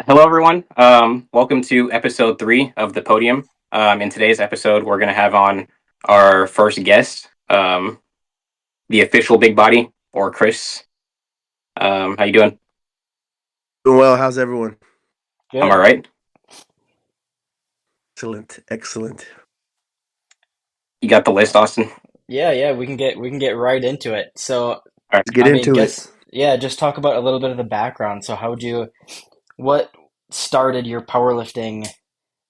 Hello, everyone. Welcome to episode 3 of the Podium. In today's episode, we're going to have on our first guest, the official Big Body, or Chris. How you doing? Doing well. How's everyone? Am I Good. right? Excellent. Excellent. You got the list, Austin? Yeah, we can get right into it. So, All right. Let's get I mean, into it. guess yeah, just talk about a little bit of the background. So, what started your powerlifting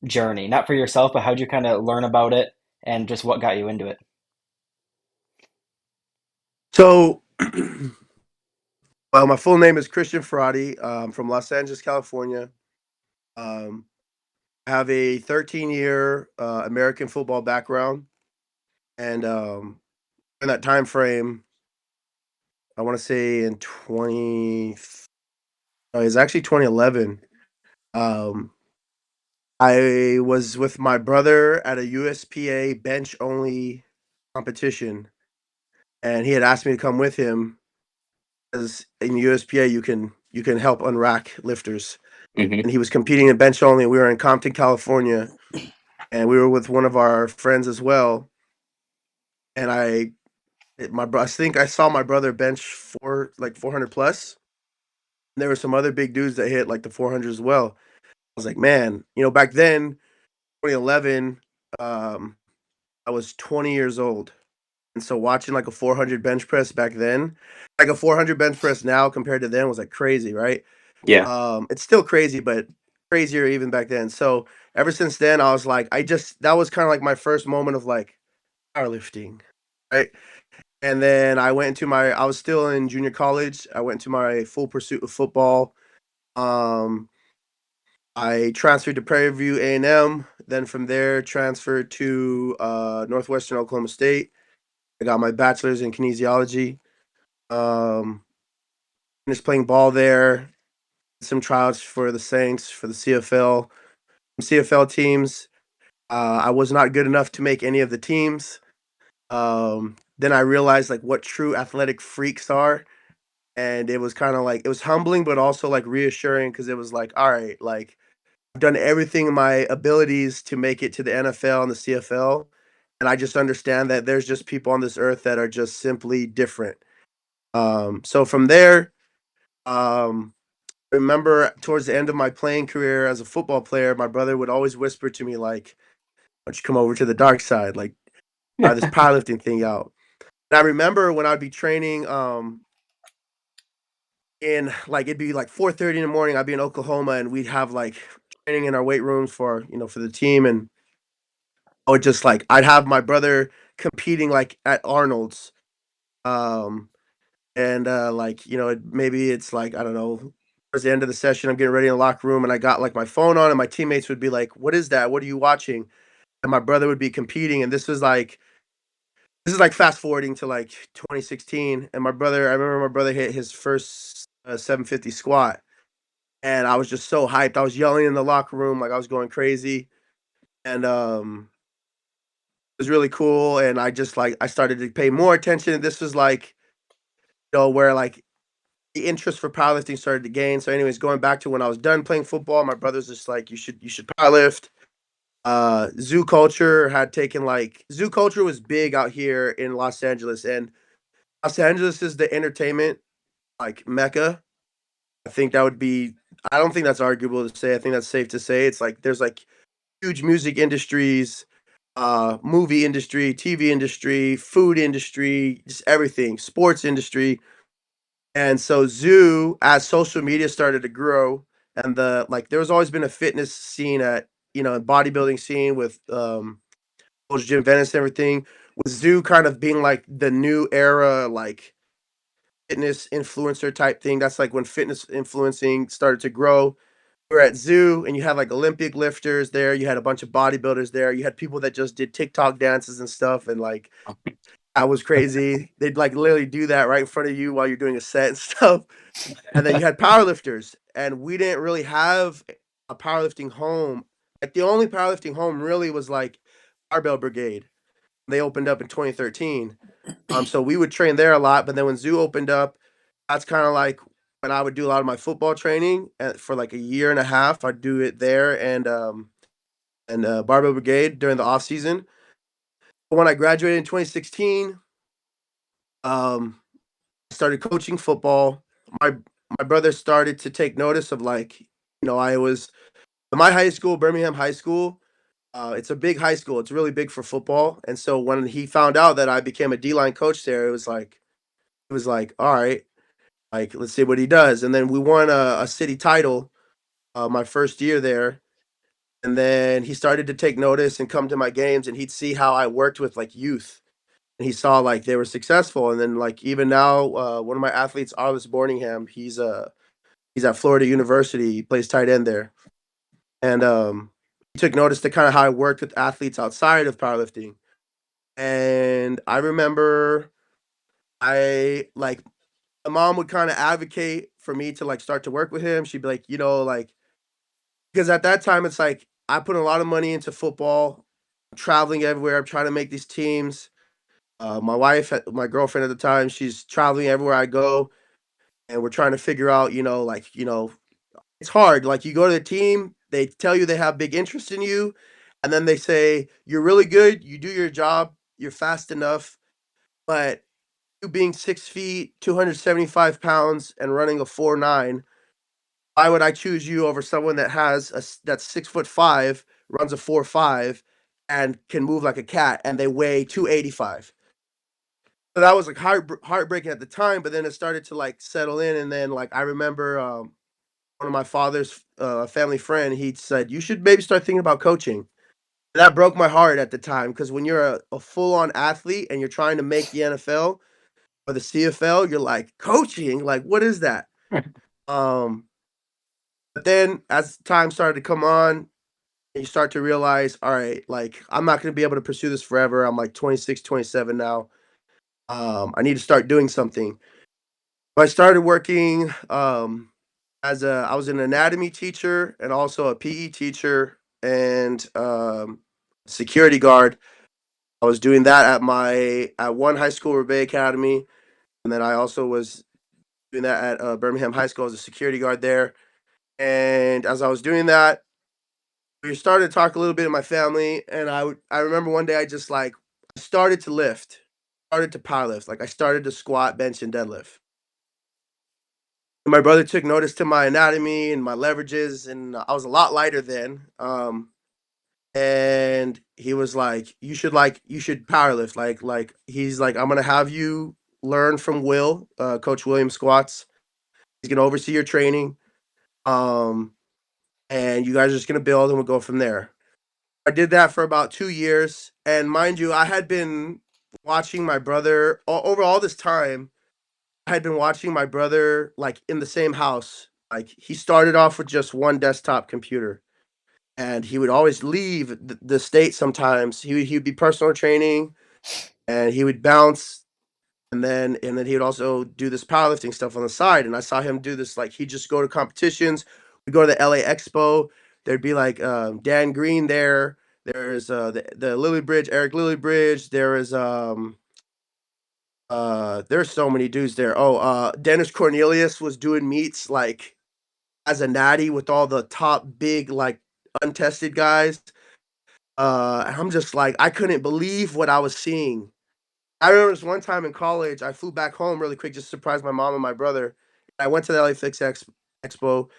journey? Not for yourself, but how'd you kind of learn about it and just what got you into it? So, well, my full name is Christian Ferrati. From Los Angeles, California. Um, I have a 13-year American football background, and in that time frame, I want to say in 20, it's actually 2011. Um, I was with my brother at a USPA bench only competition, and he had asked me to come with him as in USPA you can help unrack lifters. Mm-hmm. And he was competing in bench only. We were in Compton, California, and we were with one of our friends as well. And I think I saw my brother bench 400 plus. And there were some other big dudes that hit like the 400 as well. I was like, man, back then, 2011, um, I was 20 years old. And so watching like a 400 bench press back then, like a 400 bench press now compared to then was like crazy, right? Yeah. It's still crazy, but crazier even back then. So ever since then, I was like, that was kind of like my first moment of like powerlifting, right? And then I was still in junior college. I went to my full pursuit of football. Um, I transferred to Prairie View A&M. Then from there, transferred to Northwestern Oklahoma State. I got my bachelor's in kinesiology. Um, finished playing ball there. Some tryouts for the Saints for the CFL teams. I was not good enough to make any of the teams. Then I realized like what true athletic freaks are, and it was kind of like it was humbling, but also like reassuring because it was like, all right, like I've done everything in my abilities to make it to the NFL and the CFL, and I just understand that there's just people on this earth that are just simply different. So from there, um, remember towards the end of my playing career as a football player, my brother would always whisper to me like, "Why don't you come over to the dark side? Like try this powerlifting thing out." And I remember when I'd be training, in like it'd be like 4:30 in the morning. I'd be in Oklahoma, and we'd have like training in our weight rooms for the team, and I would just like I'd have my brother competing like at Arnold's, um, and like maybe it's like I don't know. Towards the end of the session, I'm getting ready in the locker room, and I got like my phone on, and my teammates would be like, "What is that? What are you watching?" And my brother would be competing, and this is like fast forwarding to like 2016, and I remember my brother hit his first 750 squat, and I was just so hyped. I was yelling in the locker room like I was going crazy, and it was really cool. And I started to pay more attention. This was like where like the interest for powerlifting started to gain. So, anyways, going back to when I was done playing football, my brother's just like you should powerlift. Zoo culture was big out here in Los Angeles, and Los Angeles is the entertainment like mecca. I think that would be. I don't think that's arguable to say. I think that's safe to say. It's like there's like huge music industries, movie industry, TV industry, food industry, just everything, sports industry. And so Zoo, as social media started to grow, and there was always been a fitness scene a bodybuilding scene with Coach Jim Venice and everything. With Zoo kind of being like the new era, like fitness influencer type thing. That's like when fitness influencing started to grow. We were at Zoo, and you had like Olympic lifters there. You had a bunch of bodybuilders there. You had people that just did TikTok dances and stuff, and like that was crazy. They'd like literally do that right in front of you while you're doing a set and stuff. And then you had powerlifters, and we didn't really have a powerlifting home. Like the only powerlifting home really was like Barbell Brigade. They opened up in 2013. So we would train there a lot. But then when Zoo opened up, that's kind of like and I would do a lot of my football training for like a year and a half. I'd do it there and Barbell Brigade during the off season. When I graduated in 2016, um, I started coaching football. My my brother started to take notice of like, I was my high school, Birmingham High School. It's a big high school. It's really big for football. And so when he found out that I became a D line coach there, it was like, all right, like let's see what he does. And then we won a city title my first year there. And then he started to take notice and come to my games, and he'd see how I worked with like youth. And he saw like they were successful. And then like even now, one of my athletes, Arlis Borningham, he's at Florida University. He plays tight end there. And he took notice to kind of how I worked with athletes outside of powerlifting. And I remember I like my mom would kind of advocate for me to like start to work with him. She'd be like, like because at that time it's like I put a lot of money into football, traveling everywhere. I'm trying to make these teams. My wife, my girlfriend at the time, she's traveling everywhere I go, and we're trying to figure out, it's hard. Like you go to the team, they tell you they have big interest in you, and then they say you're really good, you do your job, you're fast enough, but you being 6 feet, 275 pounds, and running a 4.9, why would I choose you over someone that's 6'5", runs a 4.5, and can move like a cat, and they weigh 285? So that was like heartbreaking at the time, but then it started to like settle in, and then like I remember one of my father's family friend, he said you should maybe start thinking about coaching. And that broke my heart at the time because when you're a full on athlete and you're trying to make the NFL or the CFL, you're like coaching, like what is that? Um, but then as time started to come on, you start to realize, all right, like I'm not going to be able to pursue this forever. I'm like 26, 27 now. I need to start doing something. I started working I was an anatomy teacher and also a PE teacher and security guard. I was doing that at one high school, Rebay Academy, and then I also was doing that at Birmingham High School as a security guard there. And as I was doing that, we started to talk a little bit in my family, and I remember one day I just like started to lift, started to power lift, like I started to squat, bench, and deadlift. My brother took notice to my anatomy and my leverages, and I was a lot lighter then. And he was like, you should power lift." Like he's like, "I'm gonna have you learn from Will, Coach William Squats. He's gonna oversee your training. Um, and you guys are just gonna build, and we'll go from there." I did that for about 2 years, and mind you, I had been watching my brother over all this time. I had been watching my brother like in the same house. Like he started off with just one desktop computer, and he would always leave the state sometimes. He would be personal training, and he would bounce, and then he would also do this powerlifting stuff on the side. And I saw him do this. Like he'd just go to competitions. We'd go to the LA Expo. There'd be like Dan Green there. There's the Lily Bridge, Eric Lily Bridge. There's so many dudes there. Oh, Dennis Cornelius was doing meets like as a natty with all the top big like untested guys. And I'm just like, I couldn't believe what I was seeing. I remember this one time in college, I flew back home really quick just to surprise my mom and my brother. I went to the LA Expo,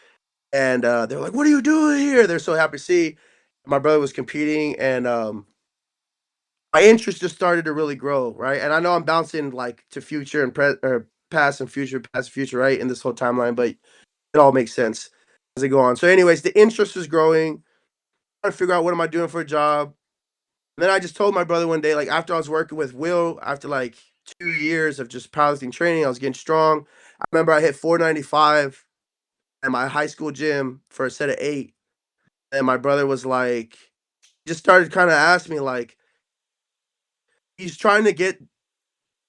and they were like, "What are you doing here?" They're so happy to see. My brother was competing, and my interest just started to really grow, right? And I know I'm bouncing like to future and or past and future, past and future, right, in this whole timeline, but it all makes sense as I go on. So, anyways, the interest is growing. Trying to figure out what am I doing for a job. And then I just told my brother one day, like after I was working with Will, after like 2 years of just powerlifting training, I was getting strong. I remember I hit 495 at my high school gym for a set of 8. And my brother was like, just started kind of asking me, like, he's trying to get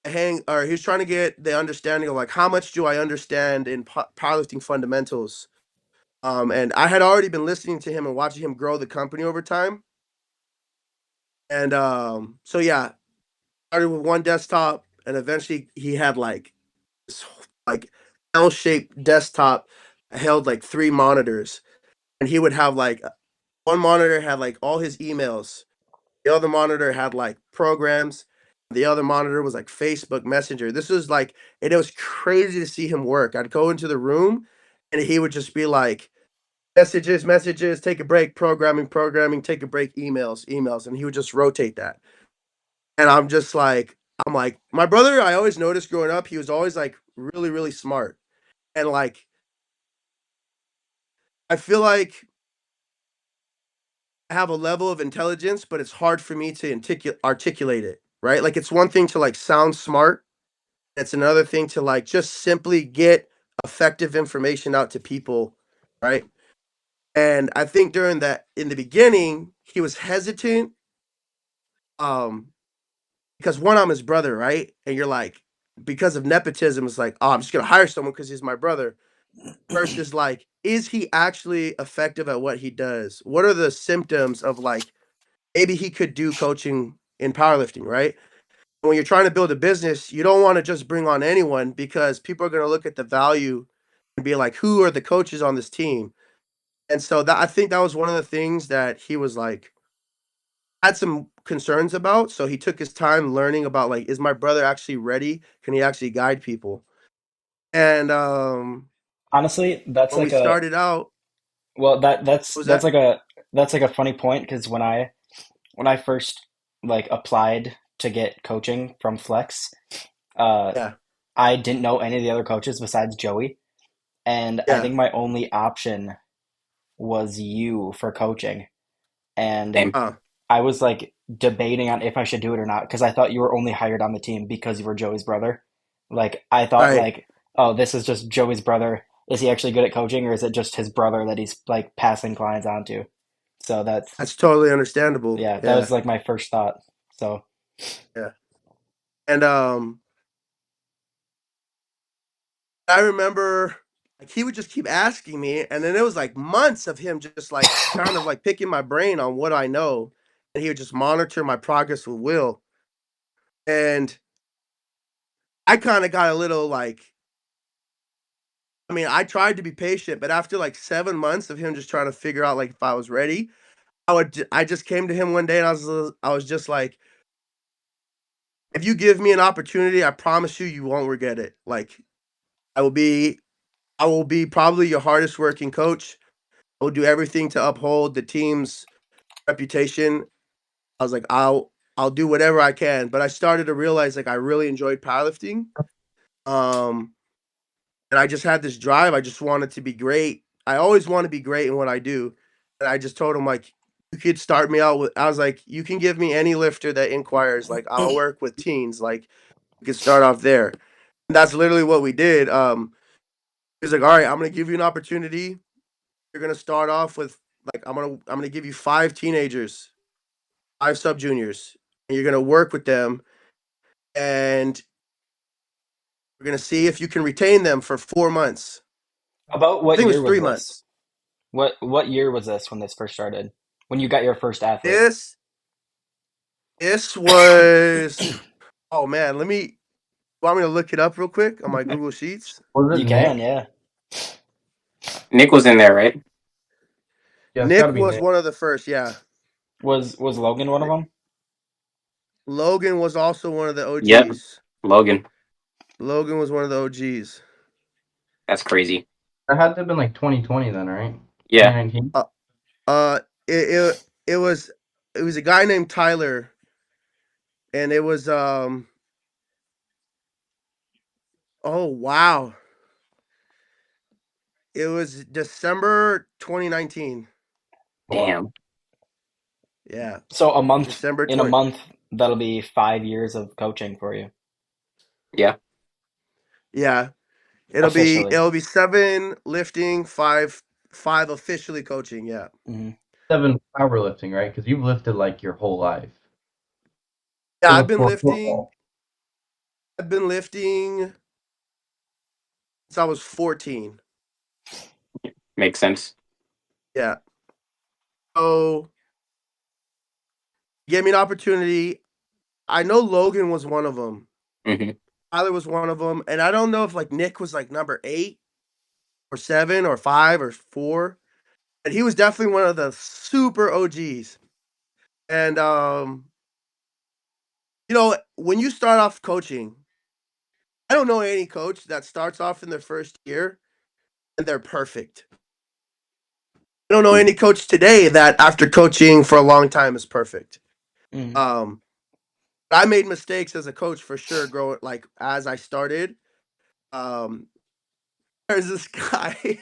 he's trying to get the understanding of like, how much do I understand in powerlifting fundamentals? And I had already been listening to him and watching him grow the company over time. And so yeah, started with one desktop, and eventually he had like this like L-shaped desktop held like 3 monitors, and he would have like one monitor had like all his emails, the other monitor had like programs, the other monitor was like Facebook Messenger. This was like, and it was crazy to see him work. I'd go into the room, and he would just be like, messages, messages, take a break, programming, programming, take a break, emails, emails, and he would just rotate that. And I'm like, my brother, I always noticed growing up, he was always like really, really smart. And like, I feel like I have a level of intelligence, but it's hard for me to articulate it, right? Like, it's one thing to like sound smart, it's another thing to like just simply get effective information out to people, right? And I think during that, in the beginning, he was hesitant, um, because one, I'm his brother, right? And you're like, because of nepotism, it's like, oh, I'm just gonna hire someone because he's my brother. Versus like, is he actually effective at what he does? What are the symptoms of like maybe he could do coaching in powerlifting, right? When you're trying to build a business, you don't want to just bring on anyone because people are going to look at the value and be like, who are the coaches on this team? And so that I think that was one of the things that he was like had some concerns about. So he took his time learning about like, is my brother actually ready? Can he actually guide people? And Honestly, that's when we like a started out, well that that's what was that's that? like a that's like a funny point because when I first like applied to get coaching from Flex, uh, Yeah, I didn't know any of the other coaches besides Joey, and I yeah. think my only option was you for coaching, and Same. I was like debating on if I should do it or not because I thought you were only hired on the team because you were Joey's brother. Like I thought Right. like, oh, this is just Joey's brother. Is he actually good at coaching or is it just his brother that he's like passing clients on to? So that's That's totally understandable. yeah, that Yeah, was like my first thought. So yeah. And I remember like he would just keep asking me, and then it was like months of him just like kind of like picking my brain on what I know, and he would just monitor my progress with Will. And I kind of got a little like, I mean, I tried to be patient, but after like 7 months of him just trying to figure out like if I was ready, I just came to him one day and I was just like, if you give me an opportunity, I promise you, you won't regret it. Like I will be, I will be probably your hardest working coach. I will do everything to uphold the team's reputation. I was like, I'll do whatever I can. But I started to realize like I really enjoyed powerlifting. Um, and I just had this drive. I just wanted to be great. I always want to be great in what I do. And I just told him like, you could start me out with. I was like, you can give me any lifter that inquires. Like I'll work with teens. Like we could start off there. And that's literally what we did. He's like, all right, I'm gonna give you an opportunity. You're gonna start off with like I'm gonna give you 5 teenagers, 5 sub juniors, and you're gonna work with them, and we're gonna see if you can retain them for 4 months. about I what think it was year was three this? months. What year was this when this first started? When you got your first athlete? This this was oh man, let me want me to look it up real quick on my Google Sheets. Was You it can, Nick? yeah. Nick was in there, right? Yeah, it's got to Nick be was Nick. one of the first, yeah. Was Logan one of them? Logan was also one of the Yep. OGs. Logan. Logan was one of the OGs. That's crazy. That had to have been like 2020 then, right? Yeah. 2019. Uh, uh, it it, it was it was a guy named Tyler, and it was oh wow, it was December 2019. Wow. Damn. Yeah, So a month December in a 20. month that'll be 5 years of coaching for you Yeah. Yeah, officially. it'll be 7 lifting, five officially coaching. Yeah, Hmm. 7 powerlifting, right? Because you've lifted like your whole life. yeah. Or before football. I've been lifting since I was 14. Makes sense. Yeah. So give me an opportunity. I know Logan was one of them. Hmm. Tyler was one of them, and I don't know if like Nick was like number 8 or 7 or 5 or 4, but he was definitely one of the super OGs. And when you start off coaching, I don't know any coach that starts off in their first year and they're perfect. I don't know any coach today that after coaching for a long time is perfect. Mm. Um, I made mistakes as a coach for sure. Growing like as I started, um, there's this guy.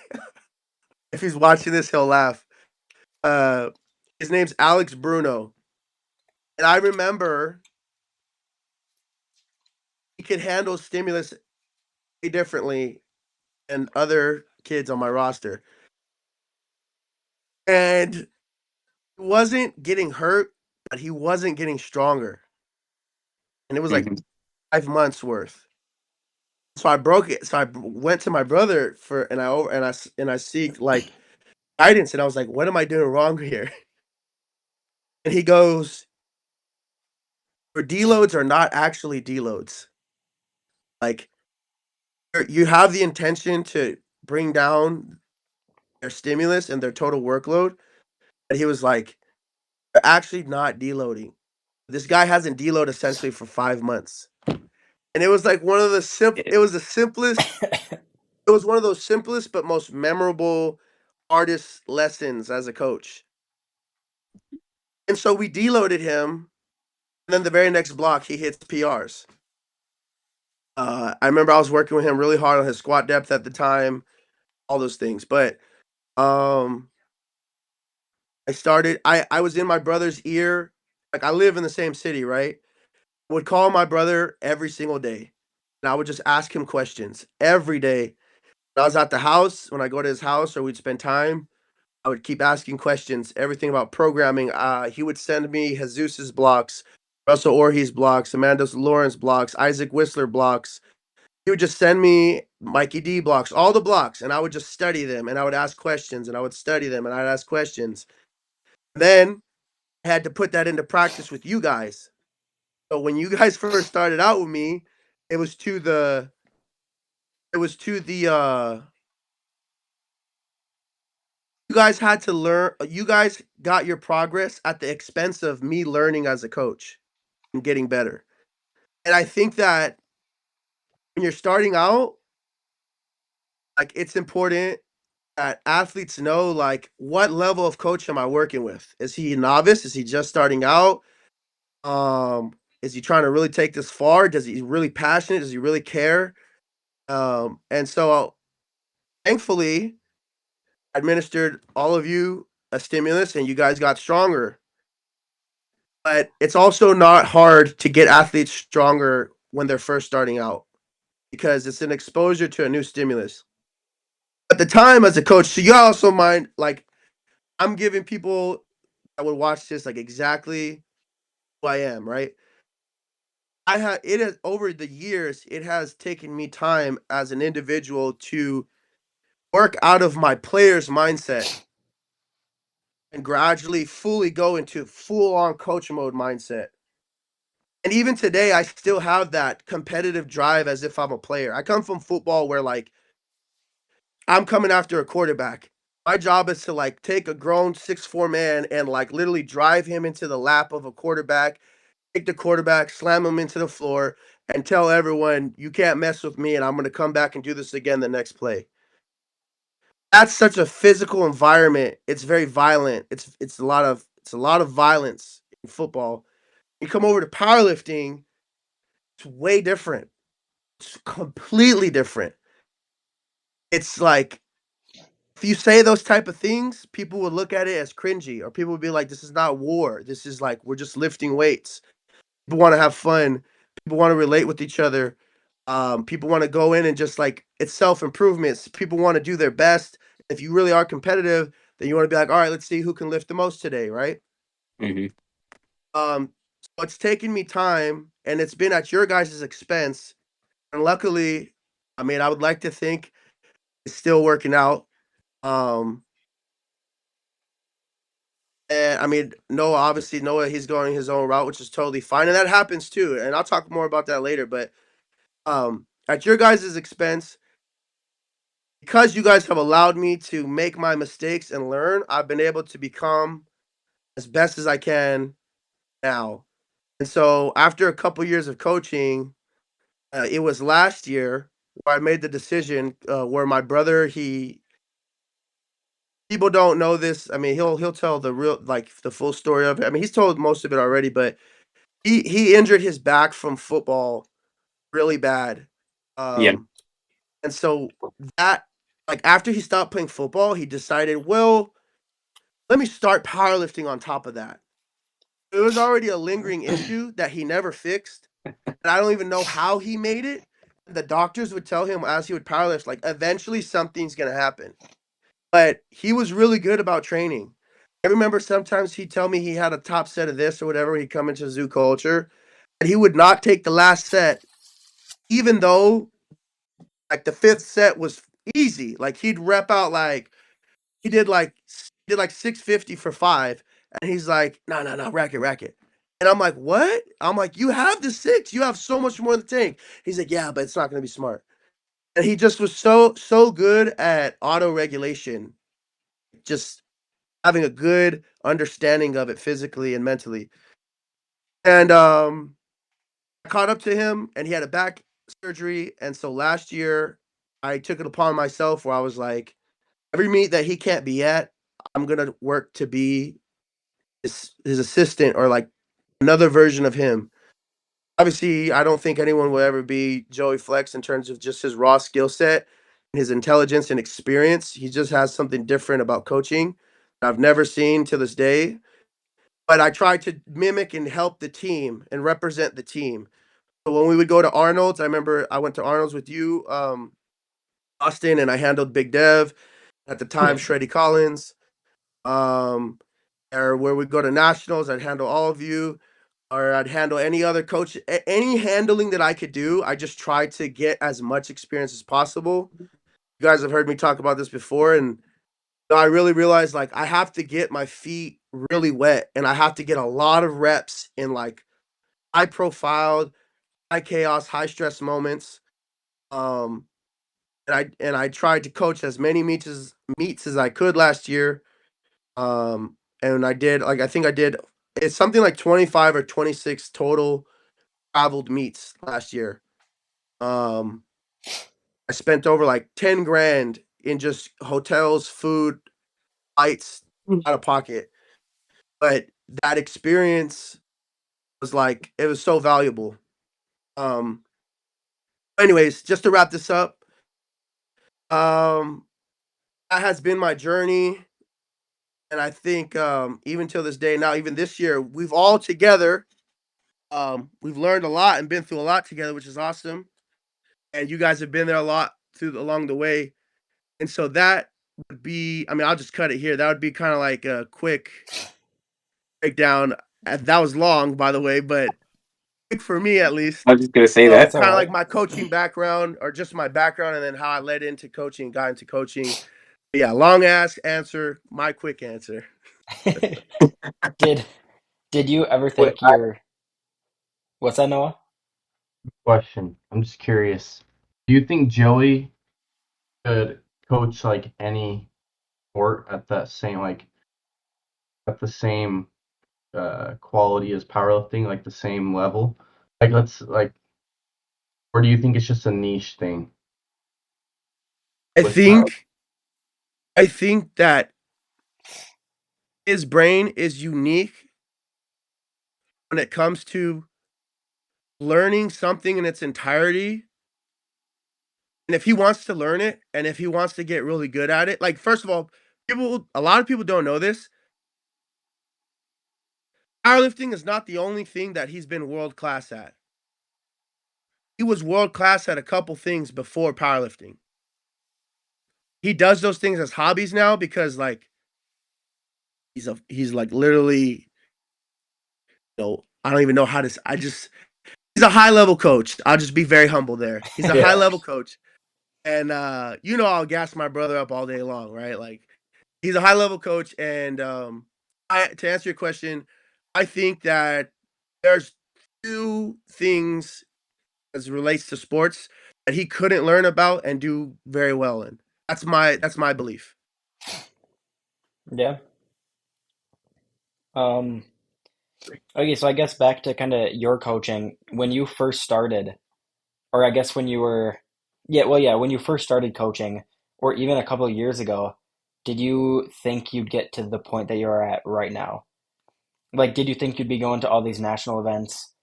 If he's watching this, he'll laugh. Uh, his name's Alex Bruno, and I remember he could handle stimulus differently than other kids on my roster, and he wasn't getting hurt, but he wasn't getting stronger, and it was like Hmm. 5 months worth. So I broke it. So I went to my brother for, and I seek like guidance, and I was like, "What am I doing wrong here?" And he goes, "Your deloads are not actually deloads. Like you have the intention to bring down their stimulus and their total workload." And he was like, "They're actually not deloading. This guy hasn't deloaded essentially for 5 months." And it was like one of the Yeah. it was the simplest. It was one of those simplest but most memorable, hardest lessons as a coach. And so we deloaded him, and then the very next block he hits PRs. I remember I was working with him really hard on his squat depth at the time, all those things. But um, I was in my brother's ear. Like I live in the same city, right? Would call my brother every single day, and I would just ask him questions every day. When I was at the house, when I go to his house, or we'd spend time, I would keep asking questions, everything about programming. He would send me Jesus's blocks, Russell Orh's blocks, Amanda Lawrence blocks, Isaac Whistler blocks. He would just send me Mikey D blocks, all the blocks, and I would just study them, and I would ask questions, and I would study them, and I'd ask questions. Then I had to put that into practice with you guys. So when you guys first started out with me, it was to the it was to the you guys had to learn. You guys got your progress at the expense of me learning as a coach and getting better. And I think that when you're starting out, like it's important that athletes know like what level of coach am I working with? Is he a novice? Is he just starting out? Um, is he trying to really take this far? Does he really passionate? Does he really care? And so thankfully, I administered all of you a stimulus and you guys got stronger. But it's also not hard to get athletes stronger when they're first starting out because it's an exposure to a new stimulus. At the time as a coach, so you also mind like I'm giving people that would watch this like exactly who I am, right? I have it has over the years, it has taken me time as an individual to work out of my player's mindset and gradually fully go into full on coach mode mindset. And even today, I still have that competitive drive as if I'm a player. I come from football where like I'm coming after a quarterback. My job is to like take a grown 6'4" man and like literally drive him into the lap of a quarterback, take the quarterback, slam him into the floor, and tell everyone you can't mess with me and I'm gonna come back and do this again the next play. That's such a physical environment. It's very violent. It's a lot of violence in football. You come over to powerlifting, it's way different. It's completely different. It's like if you say those type of things, people would look at it as cringy, or people would be like, "This is not war. This is like we're just lifting weights." People want to have fun. People want to relate with each other. People want to go in and just like it's self improvements. People want to do their best. If you really are competitive, then you want to be like, "All right, let's see who can lift the most today," right? Hmm. So it's taken me time, and it's been at your guys' expense. And luckily, I mean, I would like to think it's still working out. Um, and I mean, Noah, obviously, Noah, he's going his own route, which is totally fine. And that happens too. And I'll talk more about that later. But At your guys' expense, because you guys have allowed me to make my mistakes and learn, I've been able to become as best as I can now. And so after a couple years of coaching, it was last year where I made the decision where my brother, he people don't know this. I mean, he'll tell the real like the full story of it. I mean, he's told most of it already, but he injured his back from football really bad. Yeah. Um and so that like after he stopped playing football, he decided, well, let me start powerlifting on top of that. It was already a lingering issue that he never fixed. And I don't even know how he made it. The doctors would tell him as he would powerlift, like, eventually something's gonna happen. But he was really good about training. I remember sometimes he'd tell me he had a top set of this or whatever. He'd come into zoo culture, and he would not take the last set, even though like the fifth set was easy. Like he'd rep out like he did like 650 for five, and he's like, no, no, no, racket, racket. And I'm like, what? I'm like, you have the six. You have so much more in the tank. He's like, yeah, but it's not gonna be smart. And he just was so good at auto regulation, just having a good understanding of it physically and mentally. And I caught up to him, and he had a back surgery. And so last year, I took it upon myself where I was like, every meet that he can't be at, I'm gonna work to be his assistant or like another version of him. Obviously, I don't think anyone will ever be Joey Flex in terms of just his raw skill set, his intelligence and experience. He just has something different about coaching that I've never seen to this day. But I try to mimic and help the team and represent the team. So when we would go to Arnold's, I remember I went to Arnold's with you, Austin, and I handled Big Dev at the time, Shreddy Collins. Um, or where we go to nationals, I'd handle all of you, or I'd handle any other coach, any handling that I could do. I just tried to get as much experience as possible. You guys have heard me talk about this before, and I really realized like I have to get my feet really wet, and I have to get a lot of reps in like high profile, high chaos, high stress moments. Um, and I tried to coach as many meets as I could last year. And I did like I think I did it's something like 25 or 26 total traveled meets last year. Um, I spent over like 10 grand in just hotels, food, flights out of pocket. But that experience was like it was so valuable. Um, anyways, just to wrap this up, um, that has been my journey. And I think even till this day now, even this year, we've all together, we've learned a lot and been through a lot together, which is awesome. And you guys have been there a lot through along the way. And so that would be, I mean, I'll just cut it here. That would be kind of like a quick breakdown. That was long, by the way, but quick for me at least. I was just gonna say No, Of that. that's all kind of like right. my coaching background or just my background and then how I led into coaching, got into coaching. But yeah, long ass answer, my quick answer. Did did you ever Wait, think I have your what's that, Noah? a question. I'm just curious. Do you think Joey could coach like any sport at that same at the same quality as powerlifting, like the same level? Like let's like, or do you think it's just a niche thing I with power? think I think that his brain is unique when it comes to learning something in its entirety. And if he wants to learn it and if he wants to get really good at it, like first of all, a lot of people don't know this. Powerlifting is not the only thing that he's been world class at. He was world class at a couple things before powerlifting. He does those things as hobbies now because like he's like literally, I don't even know how to I just he's a high level coach. I'll just be very humble there. He's a high Yeah. level coach. And I'll gas my brother up all day long, right? Like he's a high level coach. And I to answer your question, I think that there's two things as it relates to sports that he couldn't learn about and do very well in. That's my belief. Yeah. Um, okay, so I guess back to kind of your coaching when you first started, or I guess when you were, yeah, when you first started coaching, or even a couple of years ago, did you think you'd get to the point that you're at right now? Like, did you think you'd be going to all these national events,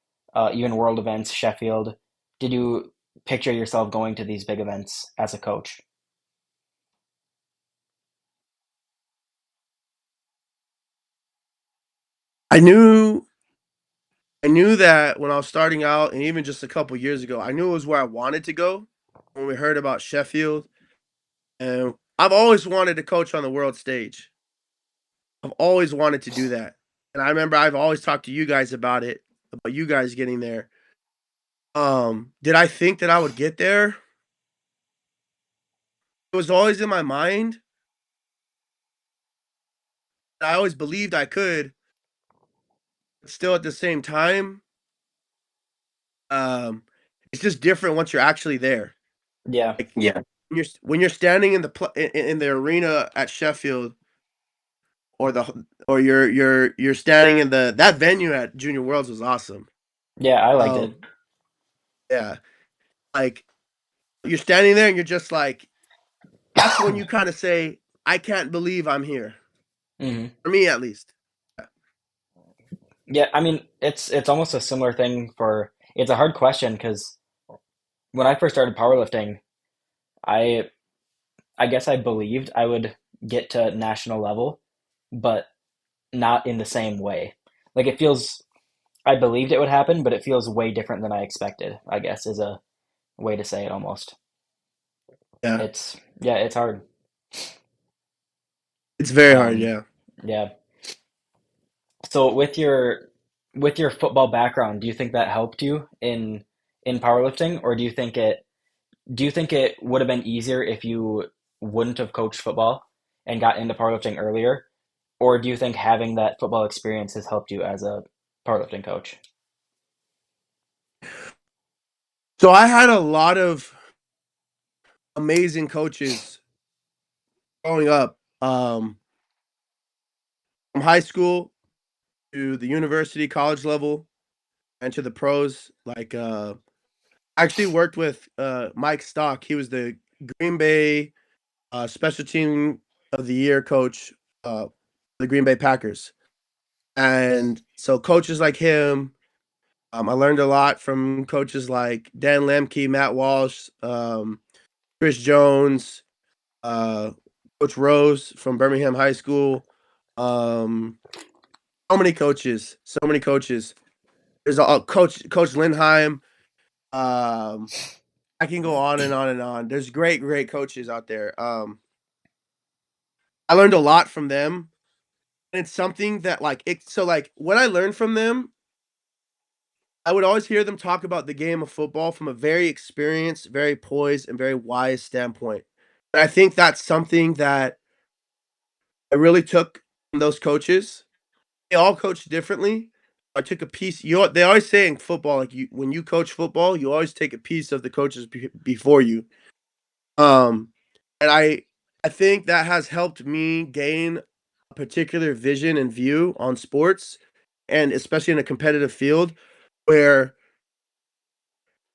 even world events, Sheffield? Did you picture yourself going to these big events as a coach? I knew I knew that when I was starting out, and even just a couple years ago, I knew it was where I wanted to go. When we heard about Sheffield, and I've always wanted to coach on the world stage. I've always wanted to do that, and I remember I've always talked to you guys about it, about you guys getting there. Did I think that I would get there? It was always in my mind. I always believed I could, but still at the same time, um, it's just different once you're actually there. Yeah, Like Yeah. when you're standing in in the arena at Sheffield, or you're standing in the that venue at Junior Worlds was awesome. yeah, I liked it. Um, yeah, like you're standing there and you're just like, that's when you kind of say, I can't believe I'm here. hmm For me, at least. Yeah, I mean, it's almost a similar thing for. It's a hard question because when I first started powerlifting, I I guess I believed I would get to national level, but not in the same way. Like it feels, I believed it would happen, but it feels way different than I expected, I guess is a way to say it almost. Yeah, Yeah, it's hard. it's very hard. Um, Yeah. yeah. So with your football background, do you think that helped you in powerlifting, or do you think it would have been easier if you wouldn't have coached football and got into powerlifting earlier? Or do you think having that football experience has helped you as a powerlifting coach? So I had a lot of amazing coaches growing up, from high school to the university, college level, and to the pros. Like, I actually worked with Mike Stock. He was the Green Bay special team of the year coach, the Green Bay Packers. And so coaches like him, I learned a lot from coaches like Dan Lemke, Matt Walsh, Chris Jones, uh, Coach Rose from Birmingham High School. Um, so many coaches, so many coaches. There's a Coach Lindheim. Um, I can go on and on and on. There's great coaches out there. I learned a lot from them. And it's something that like what I learned from them, I would always hear them talk about the game of football from a very experienced, very poised, and very wise standpoint. And I think that's something that I really took from those coaches. They all coach differently. I took a piece. They always say in football, like when you coach football, you always take a piece of the coaches before you. Um, and I think that has helped me gain a particular vision and view on sports, and especially in a competitive field where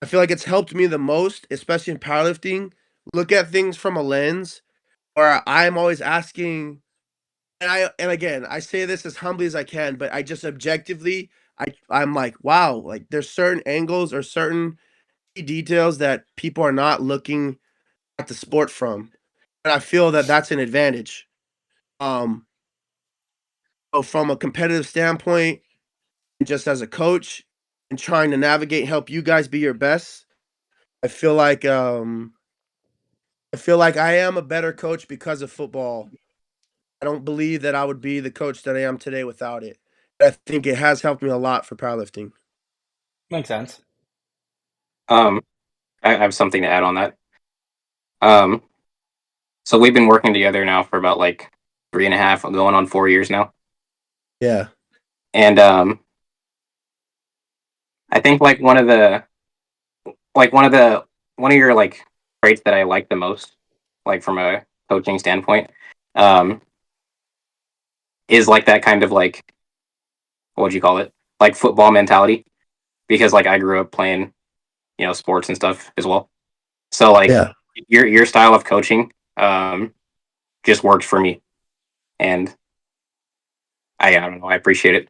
I feel like it's helped me the most, especially in powerlifting, look at things from a lens where I'm always asking, and again, I say this as humbly as I can, but I just objectively, I'm like, wow, like there's certain angles or certain key details that people are not looking at the sport from, and I feel that that's an advantage. Um, so from a competitive standpoint, just as a coach and trying to navigate, help you guys be your best, I feel like I am a better coach because of football. I don't believe that I would be the coach that I am today without it. I think it has helped me a lot for powerlifting. Makes sense. Um, I have something to add on that. Um, so we've been working together now for about like 3.5, going on 4 years now, Yeah. and I think like like one of your like traits that I like the most, like from a coaching standpoint, um, is like that kind of like what would you call it? Like football mentality. Because like I grew up playing, sports and stuff as well. So like Yeah, your style of coaching just works for me. And I don't know, I appreciate it.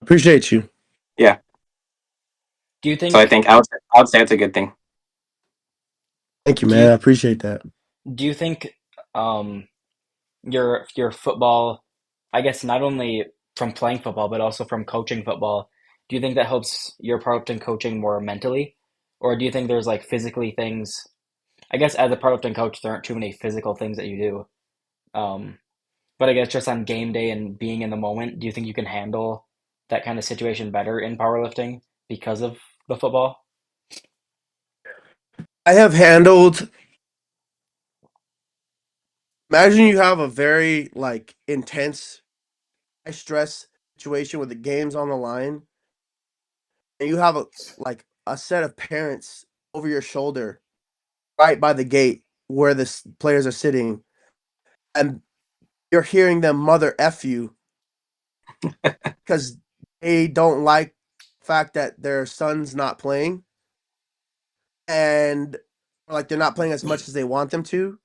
appreciate you. Yeah. Do you So I think think I would say it's a good thing. Thank you, do man. you I appreciate that. do you think um your football, I guess not only from playing football but also from coaching football, do you think that helps your powerlifting coaching more mentally? Or do you think there's like physically things, I guess as a powerlifting coach there aren't too many physical things that you do. But I guess just on game day and being in the moment, do you think you can handle that kind of situation better in powerlifting because of the football? I have handled. Imagine you have a very like intense, high stress situation with the games on the line, and you have a set of parents over your shoulder right by the gate where the players are sitting, and you're hearing them mother f you because they don't like the fact that their son's not playing, and like they're not playing as much as they want them to,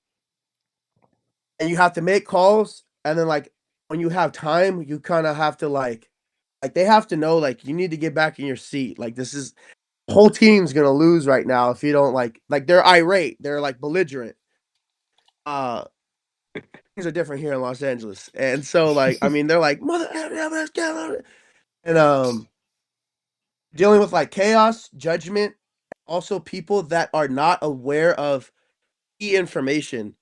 and you have to make calls, and then like when you have time you kind of have to like they have to know like you need to get back in your seat, like this is whole team's gonna lose right now if you don't like they're irate, they're like belligerent. uh Things are different here in Los Angeles, and so like I mean they're like mother, and dealing with like chaos, judgment, also people that are not aware of key information.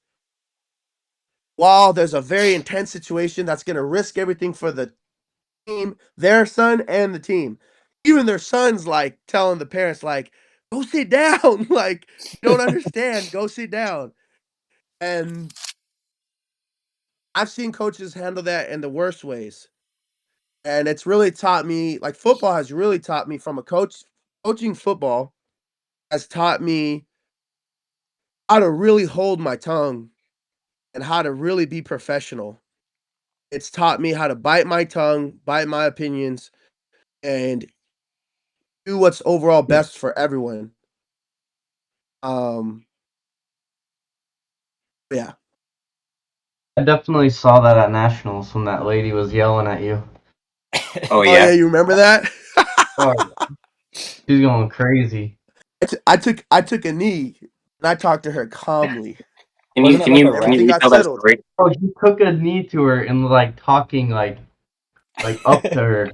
While there's a very intense situation that's going to risk everything for the team, their son and the team. Even their son's like telling the parents, like, go sit down. Like, you don't understand. Go sit down. And I've seen coaches handle that in the worst ways. And it's really taught me, like, football has really taught me from a coach, coaching football has taught me how to really hold my tongue and how to really be professional. It's taught me how to bite my tongue, bite my opinions, and do what's overall best for everyone. Um, yeah. I definitely saw that at nationals when that lady was yelling at you. Oh Oh yeah, yeah. you remember that? Oh, she's going crazy. I took a knee and I talked to her calmly. Can you Wasn't it can like a you can you Everything ref? got retell that settled. story? Oh, he took a knee to her and like talking like up to her.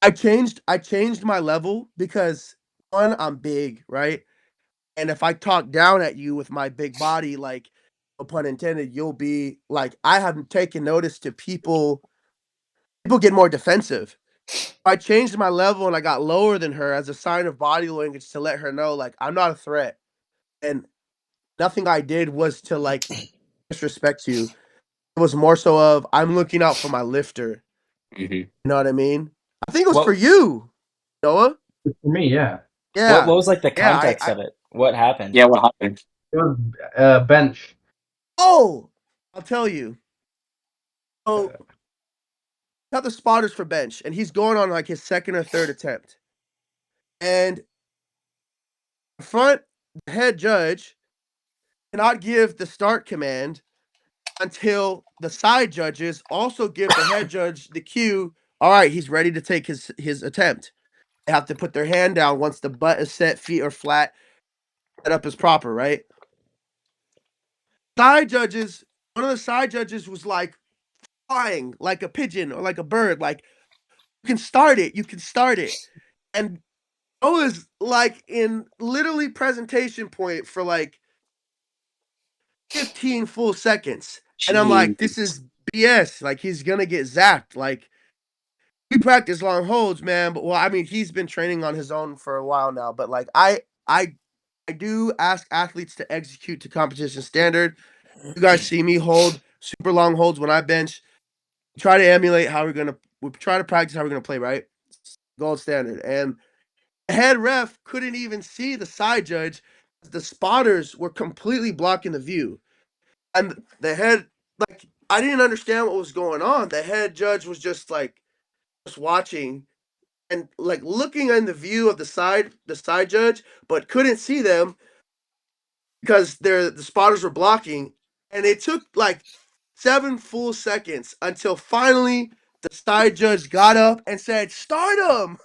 I changed my level because one, I'm big, right? And if I talk down at you with my big body, like no pun intended, you'll be like I haven't taken notice to people get more defensive. I changed my level and I got lower than her as a sign of body language to let her know like I'm not a threat. And nothing I did was to like disrespect you. It was more so of I'm looking out for my lifter. Hmm. You know what I mean? I think it was for What you, Noah. For me, yeah. what Yeah. was like the Yeah, context I of it? What happened? Yeah, what happened? It was bench. oh, I'll tell you. So got the spotters for bench, and he's going on like his second or third attempt. And front the head judge cannot give the start command until the side judges also give the head judge the cue. All right, he's ready to take his attempt. They have to put their hand down once the butt is set, feet are flat, set up is proper, right? Side judges, one of the side judges was like flying like a pigeon or like a bird, like you can start it, you can start it. And I was like in literally presentation point for like 15 full seconds. And I'm like, Jeez. this is BS. Like he's gonna get zapped. Like we practice long holds, man. But well, I mean, he's been training on his own for a while now. But like I do ask athletes to execute to competition standard. You guys see me hold super long holds when I bench. Try to emulate how we try to practice how we're gonna play, right? Gold standard. And The head ref couldn't even see the side judge. The spotters were completely blocking the view. And the head, like, I didn't understand what was going on. The head judge was just like, just watching and like looking in the view of the side judge, but couldn't see them because the spotters were blocking. And it took like 7 full seconds until finally the side judge got up and said, "Start him."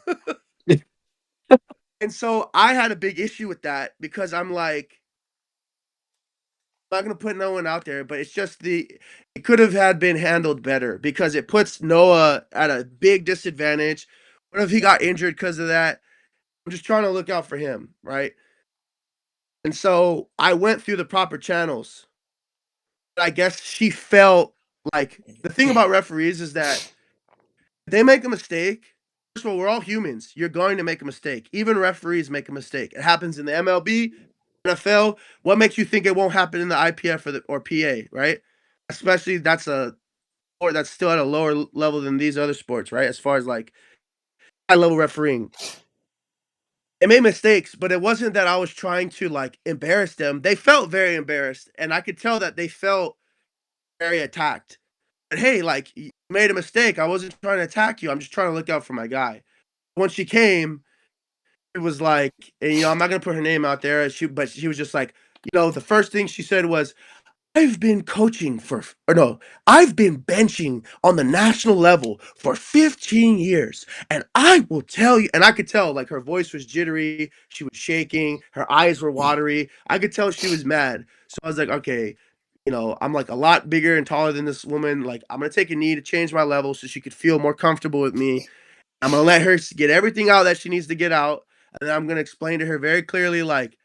And so I had a big issue with that because I'm like, I'm not gonna put no one out there, but it's just it could have had been handled better because it puts Noah at a big disadvantage. What if he got injured because of that? I'm just trying to look out for him, right? And so I went through the proper channels. But I guess she felt like the thing about referees is that if they make a mistake. First of all, we're all humans. You're going to make a mistake. Even referees make a mistake. It happens in the MLB, NFL. What makes you think it won't happen in the IPF or PA, right? Especially that's still at a lower level than these other sports, right? As far as like high level refereeing. They made mistakes, but it wasn't that I was trying to like embarrass them. They felt very embarrassed, and I could tell that they felt very attacked. But hey, like you made a mistake. I wasn't trying to attack you. I'm just trying to look out for my guy. When she came, it was like, and, I'm not gonna put her name out there. But she was just like, the first thing she said was, I've been coaching or no, I've been benching on the national level for 15 years. And I will tell you, and I could tell like her voice was jittery. She was shaking. Her eyes were watery. I could tell she was mad. So I was like, okay, I'm like a lot bigger and taller than this woman. Like, I'm going to take a knee to change my level so she could feel more comfortable with me. I'm going to let her get everything out that she needs to get out. And then I'm going to explain to her very clearly, like,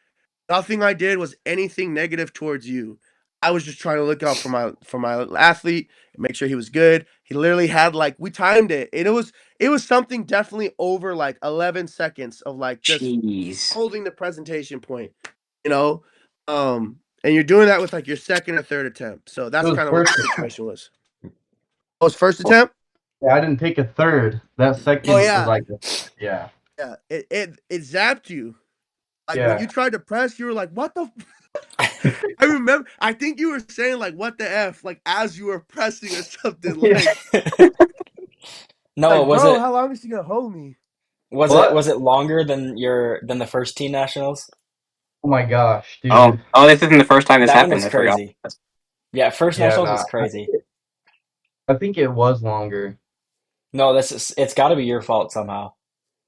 nothing I did was anything negative towards you. I was just trying to look out for my athlete and make sure he was good. He literally had like we timed it. And it was something definitely over like 11 seconds of like just Jeez. holding the presentation point, you know? And you're doing that with like your second or third attempt. So It that's was kind of what first. the situation was. Oh, it's first attempt? Yeah, I didn't take a third. That Oh second was yeah. like, yeah, Yeah. It zapped you. Like when you yeah. tried to press, you were like, what the I remember. I think you were saying like "what the f" like as you were pressing or something. Yeah. No, Like, bro, how long is she gonna hold me? What? was it longer than the first team nationals? Oh my gosh, Oh, dude. oh, this isn't the first time this That one happened. was I forgot. crazy. Yeah, first Yeah, nationals nah. was crazy. I think it was longer. No, it's got to be your fault somehow.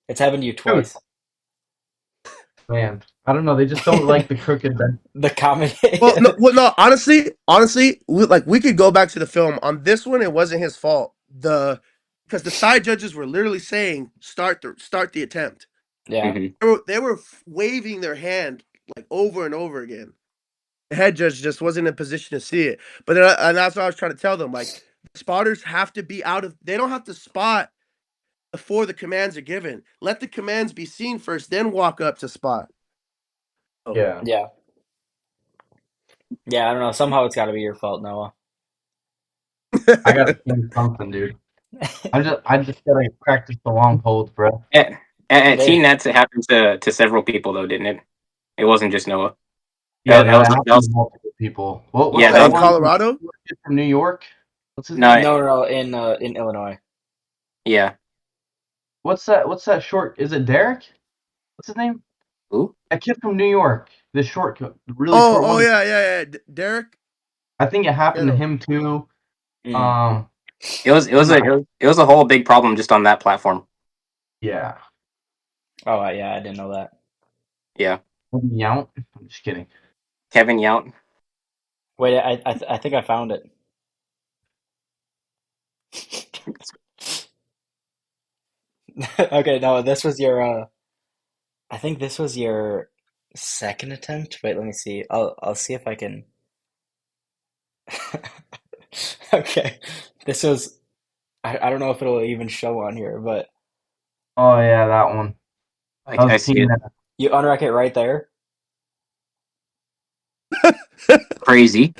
It's happened to you Dude, twice. man, I don't know. They just don't like the crooked bench. The comedy. No. Honestly, we could go back to the film on this one. It wasn't his fault. Because the side judges were literally saying start the attempt. Yeah. Hmm. They were waving their hand like over and over again. The head judge just wasn't in a position to see it. But and that's what I was trying to tell them. Like spotters have to be out of. They don't have to spot before the commands are given. Let the commands be seen first, then walk up to spot. Oh. Yeah. Yeah. Yeah, I don't know. Somehow it's got to be your fault, Noah. I gotta change something, dude. I just gotta practice the long hold, bro. At There. Teen Nets, it happened to several people though, didn't it? It wasn't just Noah. Yeah, That no, was it that happened was to multiple people. What's yeah. What, That that in was one Colorado? from New York? What's his no. name? No, in Illinois. Yeah. What's that short? Is it Derek? What's his name? Who? A kid from New York. The really Oh, short oh one. yeah. Derek. I think it happened to Yeah. him too. Mm. Um, It was it was and a I, it was a whole big problem just on that platform. yeah, Oh, yeah, I didn't know that. Yeah. Yount. I'm just kidding. Kevin Yount. Wait, I think I found it. Okay, no, this was your I think this was your second attempt. Wait, let me see. I'll see if I can. Okay. This was I don't know if it'll even show on here, but Oh yeah, that one. That I was see team it. that. you unrack it right there. Crazy.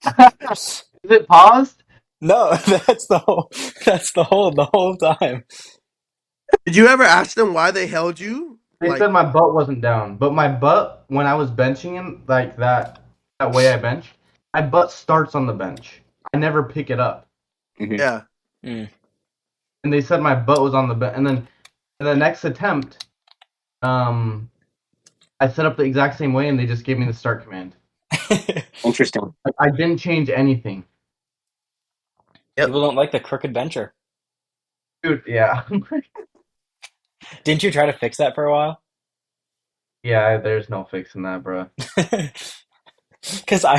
Is it paused? No, that's the whole time. Did you ever ask them why they held you? They Like, said my butt wasn't down, but my butt when I was benching him like that way I bench, my butt starts on the bench. I never pick it up. Mhm. yeah. Mm. And they said my butt was on the bench. And then in the next attempt, I set up the exact same way, and they just gave me the start command. Interesting. Like, I didn't change anything, Yep. People don't like the crooked bencher. dude. Yeah, Didn't you try to fix that for a while? yeah. There's no fixing that, bro. Because I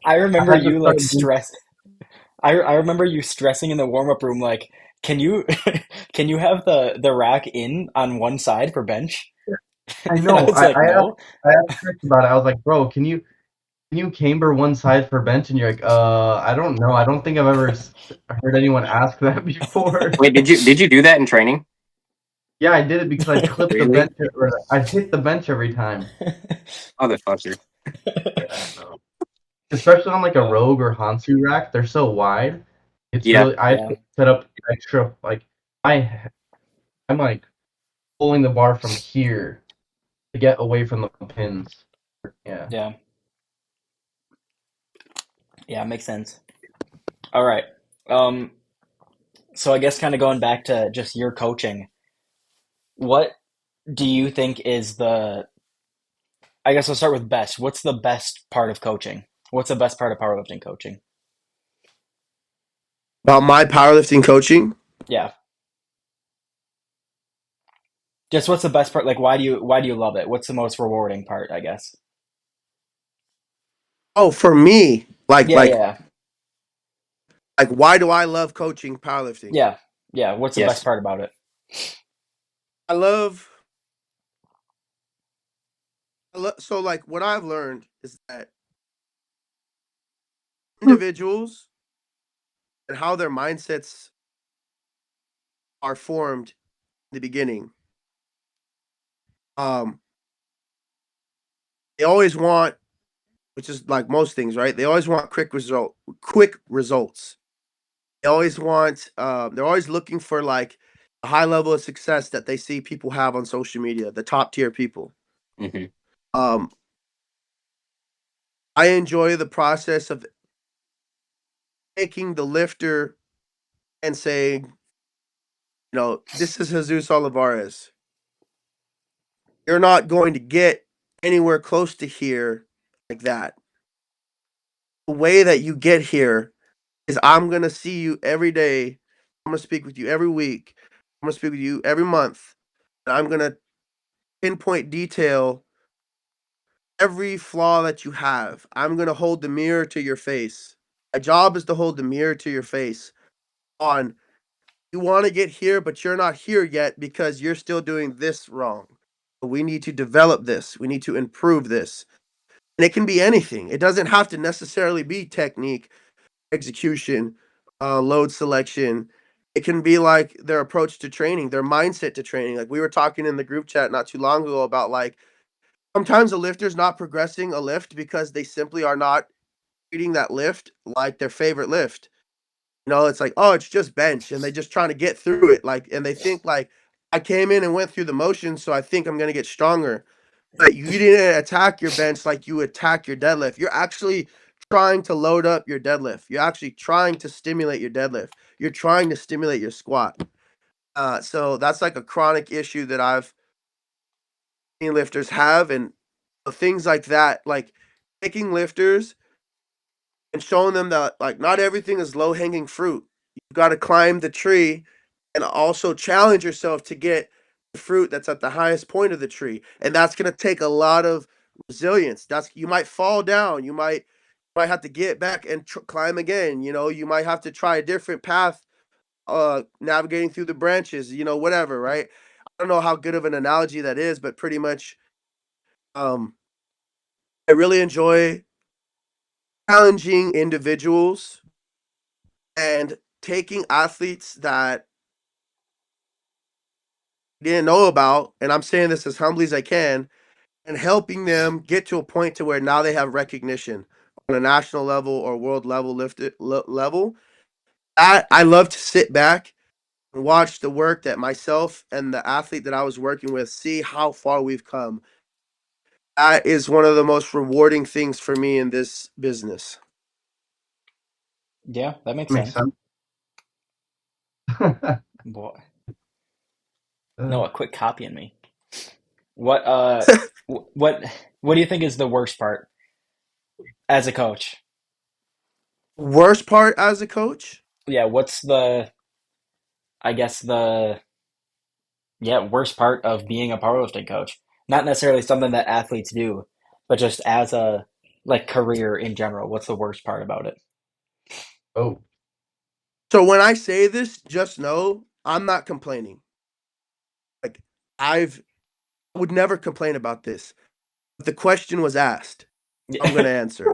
I remember had to you start like doing. I remember you stressing in the warm up room like, can you can you have the rack in on one side for bench? I And I know. was like, no. I asked Chris about it. I was like, bro, can you camber one side for bench? And you're like, I don't know. I don't think I've ever heard anyone ask that before. Wait, did you do that in training? Yeah, I did it because I'd clip the Really? bench, or I'd hit the bench every time. Motherfucker. Yeah, no. Especially on like a Uh, Rogue or Hansu rack, they're so wide. It's Yeah. really I have yeah, to set up extra like I I'm like pulling the bar from here to get away from the pins. Yeah. yeah, yeah, makes sense. All right. Um, so I guess kind of going back to just your coaching, what do you think is I guess I'll start with best. What's the best part of coaching? What's the best part of powerlifting coaching? About my powerlifting coaching. Yeah. Just what's the best part? Like, why do you love it? What's the most rewarding part, I guess? Oh, for me, Yeah, yeah, why do I love coaching powerlifting? yeah, yeah. What's the best Yes. part about it? I love, so like what I've learned is that individuals and how their mindsets are formed in the beginning. Um, they always want, which is like most things, right? They always want quick results. They always want, they're always looking for like a high level of success that they see people have on social media, the top tier people. Hmm. Um, I enjoy the process of taking the lifter and saying, this is Jesus Olivares. You're not going to get anywhere close to here like that. The way that you get here is I'm going to see you every day. I'm going to speak with you every week. I'm going to speak with you every month. And I'm going to pinpoint detail every flaw that you have. I'm going to hold the mirror to your face. My job is to hold the mirror to your face on you want to get here, but you're not here yet because you're still doing this wrong. We need to develop this. We need to improve this. And it can be anything. It doesn't have to necessarily be technique, execution, load selection. It can be like their approach to training, their mindset to training. Like we were talking in the group chat not too long ago about like sometimes a lifter's not progressing a lift because they simply are not treating that lift like their favorite lift. It's like, oh, it's just bench, and they just trying to get through it. Like, and they think like, I came in and went through the motions, so I think I'm gonna get stronger. But you didn't attack your bench like you attack your deadlift. You're actually trying to load up your deadlift. You're actually trying to stimulate your deadlift. You're trying to stimulate your squat. So that's like a chronic issue that I've seen lifters have, and things like that, like taking lifters and showing them that like not everything is low hanging fruit. You've got to climb the tree and also challenge yourself to get the fruit that's at the highest point of the tree. And that's going to take a lot of resilience. That's you might fall down, you might have to get back and climb again, you might have to try a different path navigating through the branches, whatever, right? I don't know how good of an analogy that is, but pretty much um I really enjoy challenging individuals and taking athletes that I didn't know about, and I'm saying this as humbly as I can, and helping them get to a point to where now they have recognition on a national level or world level level. I love to sit back and watch the work that myself and the athlete that I was working with, see how far we've come. That is one of the most rewarding things for me in this business. Yeah, that makes Makes sense. sense. Boy, Uh, no, a quick copy in me. What what do you think is the worst part as a coach? Worst part as a coach? Yeah, what's the I guess the worst part of being a powerlifting coach? Not necessarily something that athletes do, but just as a like career in general. What's the worst part about it? oh, So when I say this, just know I'm not complaining. Like I've I would never complain about this. If the question was asked, I'm gonna answer.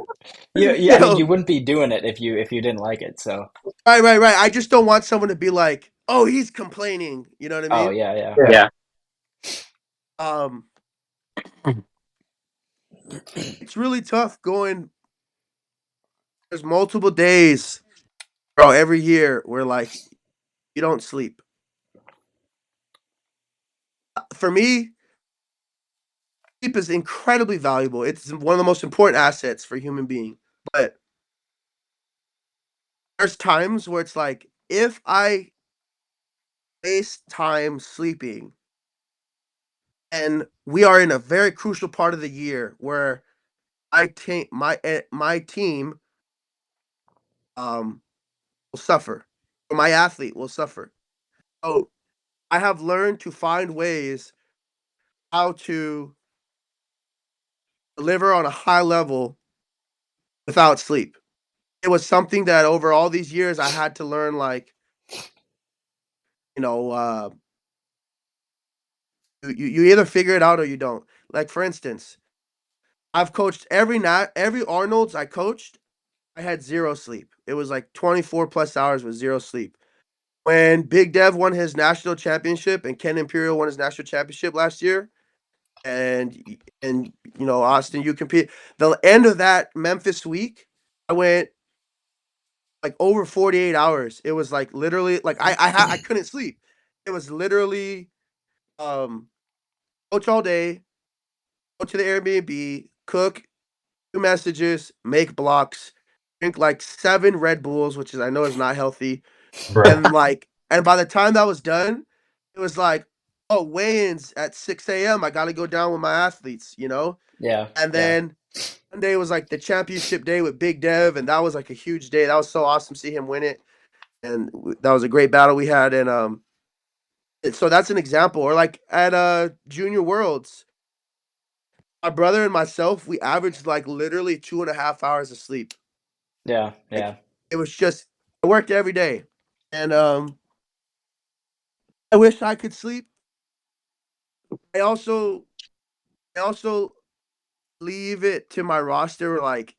Yeah, You I mean, you know, wouldn't be doing it if you didn't like it. So, right. I just don't want someone to be like, "Oh, he's complaining." You know what I oh mean? yeah, yeah, yeah. Yeah. Um, it's really tough going. There's multiple days, bro, every year where like you don't sleep. For me, sleep is incredibly valuable. It's one of the most important assets for a human being. But there's times where it's like if I waste time sleeping, and we are in a very crucial part of the year where my team um will suffer, or my athlete will suffer. So I have learned to find ways how to deliver on a high level without sleep. It was something that over all these years I had to learn, like, you know, you either figure it out or you don't. Like for instance, I've coached every Arnold's I coached, I had zero sleep. It was like 24 plus hours with zero sleep. When Big Dev won his national championship and Ken Imperial won his national championship last year, and Austin, you compete. The end of that Memphis week, I went like over 48 hours. It was like literally like I couldn't sleep. It was literally um coach all day, go to the Airbnb, cook, do messages, make blocks, drink like 7 Red Bulls, which is I know is not healthy. Bro. And by the time that was done, it was like, oh, weigh-ins at 6 a.m. I gotta go down with my athletes, you know? yeah, And yeah, then Monday was like the championship day with Big Dev, and that was like a huge day. That was so awesome to see him win it. And that was a great battle we had. And so that's an example. Or like at Junior Worlds, my brother and myself, we averaged like literally 2.5 hours of sleep. yeah, Like yeah, it was just I worked every day. And I wish I could sleep. I also I also leave it to my roster, like,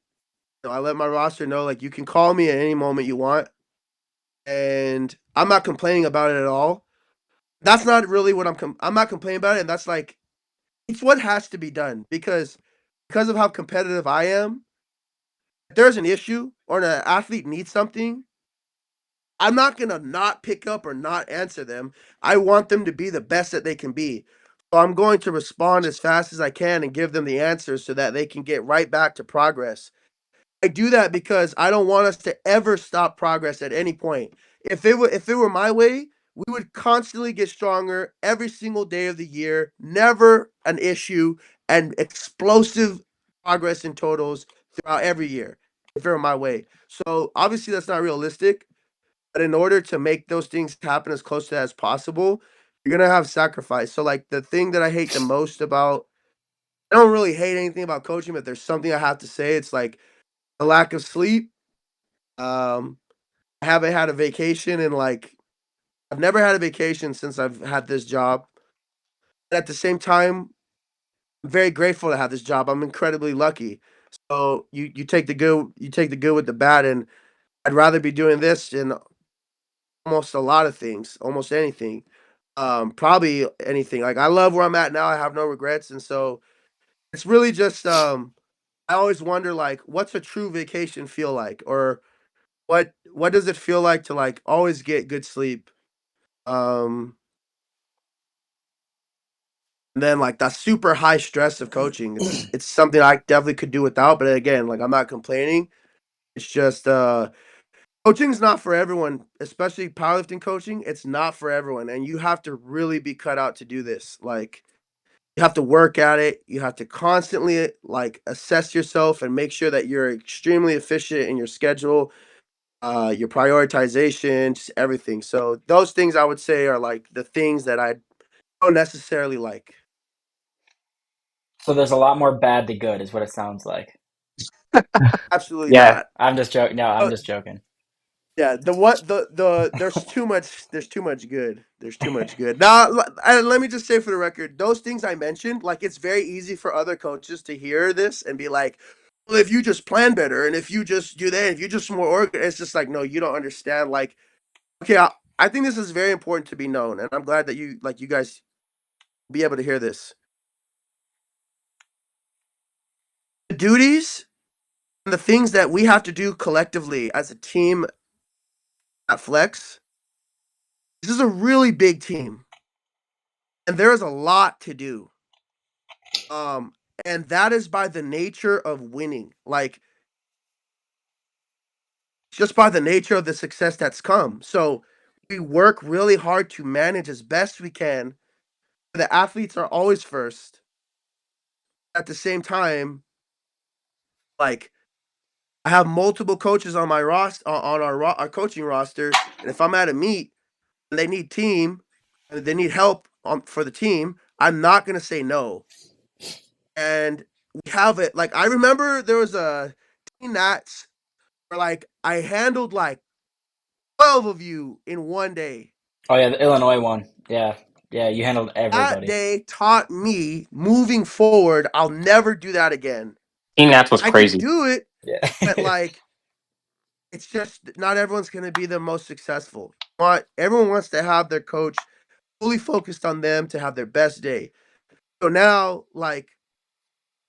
I let my roster know, like, you can call me at any moment you want, and I'm not complaining about it at all. That's not really what I'm not complaining about it, and that's like it's what has to be done because of how competitive I am. If there's an issue or an athlete needs something, I'm not gonna not pick up or not answer them. I want them to be the best that they can be. So I'm going to respond as fast as I can and give them the answers so that they can get right back to progress. I do that because I don't want us to ever stop progress at any point. If it were my way, we would constantly get stronger every single day of the year, never an issue, and explosive progress in totals throughout every year. If it were my way. So obviously that's not realistic, but in order to make those things happen as close to that as possible, you're gonna have sacrifice. So like the thing that I hate the most about I don't really hate anything about coaching, but there's something I have to say. It's like the lack of sleep. Um, I haven't had a vacation in like I've never had a vacation since I've had this job. At the same time, I'm very grateful to have this job. I'm incredibly lucky. So you take the good with the bad, and I'd rather be doing this than almost a lot of things, almost anything. Probably anything. Like I love where I'm at now. I have no regrets, and so it's really just I always wonder like what's a true vacation feel like, or what does it feel like to like always get good sleep? Um, and then like that super high stress of coaching. It's something I definitely could do without. But again, like I'm not complaining. It's just coaching's not for everyone, especially powerlifting coaching. It's not for everyone, and you have to really be cut out to do this. Like you have to work at it. You have to constantly like assess yourself and make sure that you're extremely efficient in your schedule, your prioritization, just everything. So those things I would say are like the things that I don't necessarily like. So there's a lot more bad to good, is what it sounds like. Absolutely Yeah, not. I'm just joking. No, I'm Uh, just joking. yeah, there's too much good. There's too much good. Now, let me just say for the record, those things I mentioned, like it's very easy for other coaches to hear this and be like, well, if you just plan better and if you just do that, if you just more organized, it's just like, no, you don't understand. Like, okay, I think this is very important to be known, and I'm glad that you guys be able to hear this. The duties and the things that we have to do collectively as a team at Flex, this is a really big team, and there is a lot to do. Um, and that is by the nature of winning. Like just by the nature of the success that's come. So we work really hard to manage as best we can. The athletes are always first. At the same time, like I have multiple coaches on my roster on our coaching roster, and if I'm at a meet and they need team and they need help for the team, I'm not gonna say no. And we have it. Like I remember there was a team that's where like I handled like 12 of you in one day. Oh yeah, the Illinois one. Yeah, yeah, you handled That everybody. day taught me moving forward, I'll never do that again. Team Nats was I could crazy. do it, Yeah. but like it's just not everyone's going to be the most successful. But everyone wants to have their coach fully focused on them to have their best day. So now, like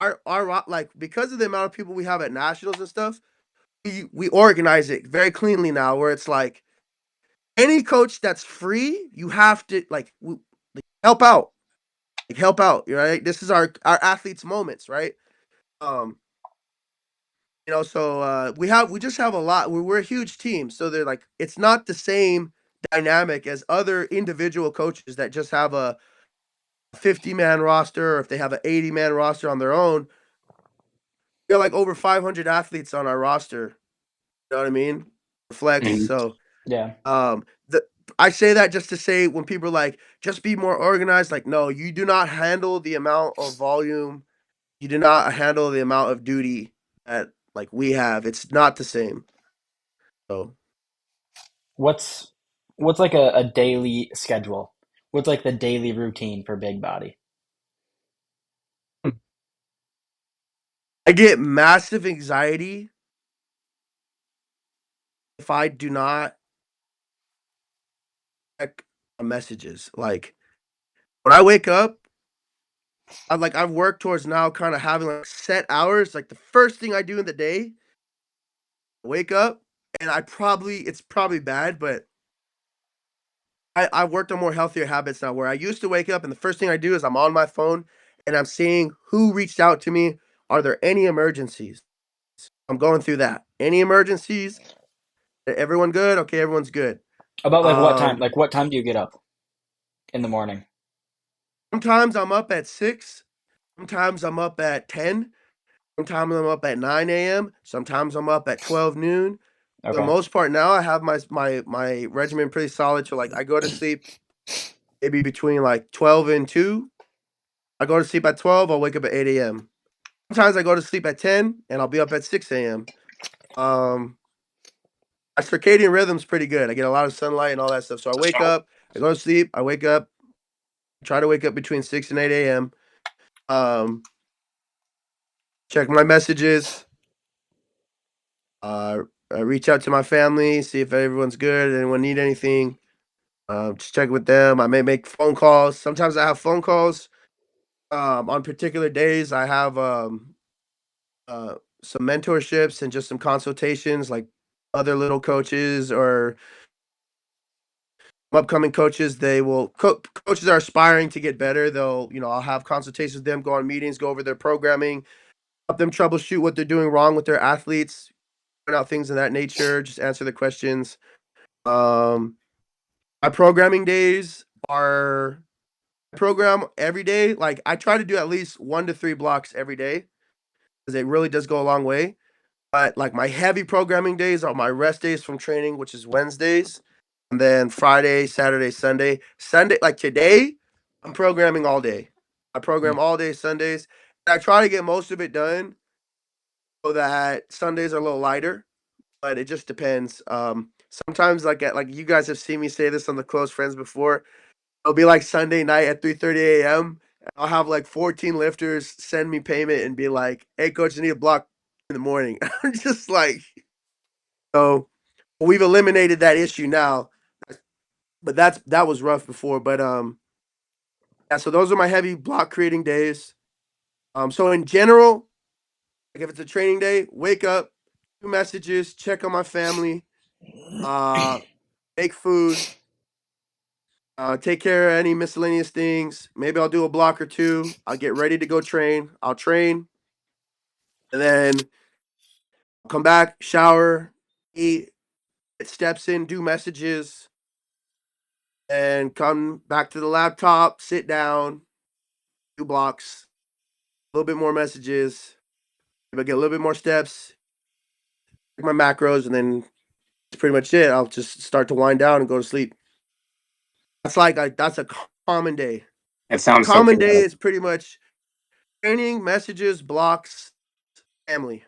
our like because of the amount of people we have at nationals and stuff, we organize it very cleanly now. Where it's like any coach that's free, you have to like help out, like help out. Right? This is our athletes' moments, right? Um, so we just have a lot. We're a huge team, so they're like it's not the same dynamic as other individual coaches that just have a 50-man roster, or if they have an 80-man roster on their own. We got like over 500 athletes on our roster. You know what I mean? Flex. Mhm. So Yeah. the I say that just to say when people are like, just be more organized. Like, no, you do not handle the amount of volume. You do not handle the amount of duty that like we have. It's not the same. So What's what's like a daily schedule? What's like the daily routine for big body? I get massive anxiety if I do not check my messages. Like when I wake up, I've worked towards now kind of having like set hours. Like the first thing I do in the day, I wake up and it's probably bad, but I worked on more healthier habits now where I used to wake up and the first thing I do is I'm on my phone and I'm seeing who reached out to me. Are there any emergencies? I'm going through that. Any emergencies? Everyone good? Okay, everyone's good. About like what time? Um, Like what time do you get up in the morning? Sometimes I'm up at 6. Sometimes I'm up at 10. Sometimes I'm up at 9 a.m. Sometimes I'm up at 12 noon. For the Okay. most part now, I have my regimen pretty solid. So like I go to sleep maybe between like 12 and 2. I go to sleep at 12. I'll wake up at 8 a.m. Sometimes I go to sleep at 10 and I'll be up at 6 a.m. Um, my circadian rhythm's pretty good. I get a lot of sunlight and all that stuff. So I wake up, I go to sleep, I wake up, try to wake up between 6 and 8 a.m. Um, check my messages, uh, reach out to my family, see if everyone's good, anyone need anything. Just check with them. I may make phone calls. Sometimes I have phone calls. On particular days, I have uh, some mentorships and just some consultations, like other little coaches or upcoming coaches, they will coaches are aspiring to get better. They'll, I'll have consultations with them, go on meetings, go over their programming, help them troubleshoot what they're doing wrong with their athletes, point out things of that nature, just answer the questions. Um, my programming days are I program every day. Like I try to do at least 1 to 3 blocks every day because it really does go a long way. But like my heavy programming days are my rest days from training, which is Wednesdays, and then Friday, Saturday, Sunday. Sunday, like today, I'm programming all day. I program all day Sundays. And I try to get most of it done so that Sundays are a little lighter, but it just depends. Sometimes like you guys have seen me say this on the close friends before. It'll be like Sunday night at 3:30 a.m. And I'll have like 14 lifters send me payment and be like, "Hey, coach, I need a block in the morning." I'm just like, so we've eliminated that issue now, but that was rough before. But yeah. So those are my heavy block creating days. So in general, like if it's a training day, wake up, do messages, check on my family, uh, make food, take care of any miscellaneous things. Maybe I'll do a block or two. I'll get ready to go train. I'll train, and then I'll come back, shower, eat, get steps in, do messages, and come back to the laptop, sit down, do blocks, a little bit more messages. If I get a little bit more steps, check my macros, and then that's pretty much it. I'll just start to wind down and go to sleep. That's a common day. It sounds so Common day chaotic. is pretty much training, messages, blocks, family.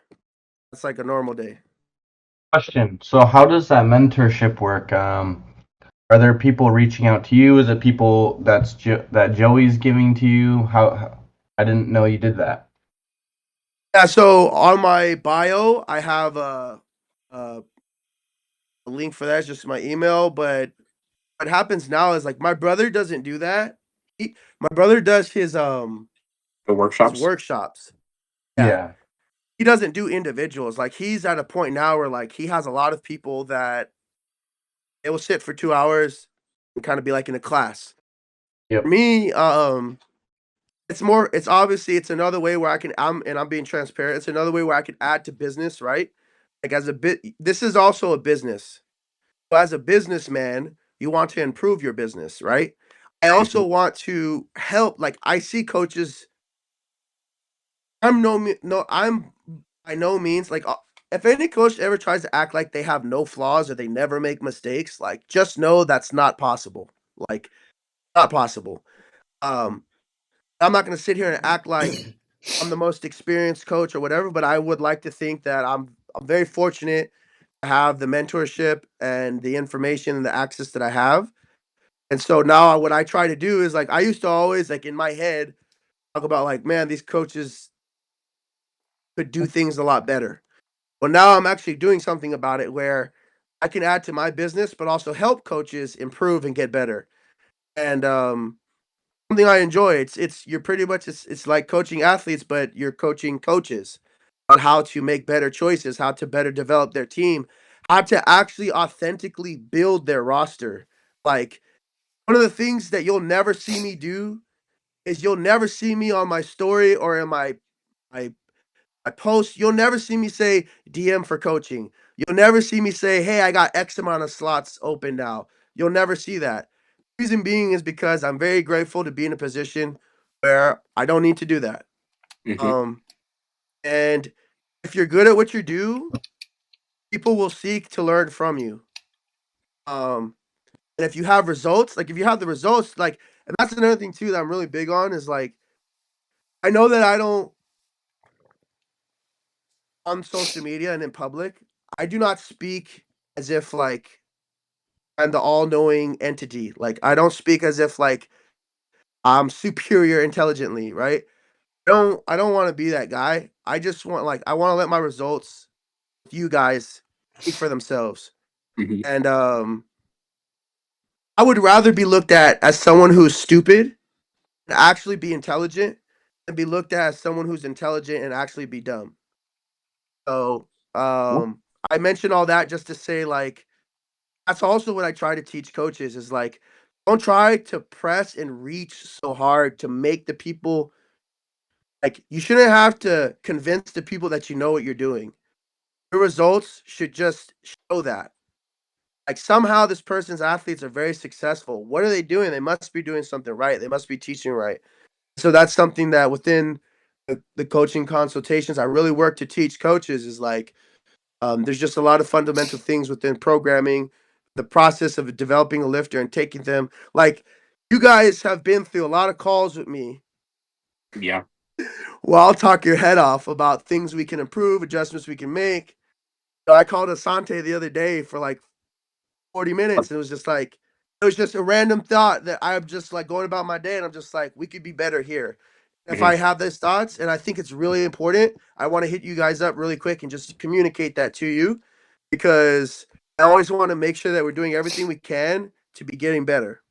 That's like a normal day. Question. So how does that mentorship work? Are there people reaching out to you? Is it people that Joey's giving to you? How I didn't know you did that. Yeah, so on my bio, I have a link for that. It's just my email. But what happens now is like my brother doesn't do that. My brother does The his workshops. workshops. Yeah, Yeah. he doesn't do individuals. Like he's at a point now where like he has a lot of people that it will sit for 2 hours and kind of be like in a class. For Yep. me, it's obviously it's another way where I'm being transparent. It's another way where I can add to business, right? Like as a bit, this is also a business. So as a businessman, you want to improve your business, right? I Mhm. also want to help. Like I see coaches. I'm by no means like if any coach ever tries to act like they have no flaws or they never make mistakes, like just know that's not possible. Like not possible. Um, I'm not going to sit here and act like I'm the most experienced coach or whatever, but I would like to think that I'm very fortunate to have the mentorship and the information and the access that I have. And so now what I try to do is like I used to always like in my head talk about like, man, these coaches could do things a lot better. Well, now I'm actually doing something about it where I can add to my business, but also help coaches improve and get better. And something I enjoy. It's you're pretty much it's like coaching athletes, but you're coaching coaches on how to make better choices, how to better develop their team, how to actually authentically build their roster. Like one of the things that you'll never see me do is you'll never see me on my story or in my I post. You'll never see me say DM for coaching. You'll never see me say, "Hey, I got X amount of slots open now." You'll never see that. Reason being is because I'm very grateful to be in a position where I don't need to do that. Hmm. Um, and if you're good at what you do, people will seek to learn from you. Um, and if you have results, like if you have the results, like, and that's another thing too that I'm really big on is like, I know that I don't on social media and in public, I do not speak as if like I'm the all-knowing entity. Like I don't speak as if like I'm superior intelligently, right? I don't want to be that guy. I just want like I want to let my results with you guys speak for themselves. Hmm. And I would rather be looked at as someone who's stupid and actually be intelligent than be looked at as someone who's intelligent and actually be dumb. So I mention all that just to say like that's also what I try to teach coaches is like, don't try to press and reach so hard to make the people like you shouldn't have to convince the people that you know what you're doing. Your results should just show that. Like somehow this person's athletes are very successful. What are they doing? They must be doing something right. They must be teaching right. So that's something that within the coaching consultations, I really work to teach coaches is like there's just a lot of fundamental things within programming, the process of developing a lifter and taking them. Like you guys have been through a lot of calls with me. Yeah. Well, I'll talk your head off about things we can improve, adjustments we can make. I called Asante the other day for like 40 minutes. And it was just like, it was just a random thought that I'm just like going about my day. And I'm just like, we could be better here. If Hmm. I have those thoughts and I think it's really important, I want to hit you guys up really quick and just communicate that to you because I always want to make sure that we're doing everything we can to be getting better.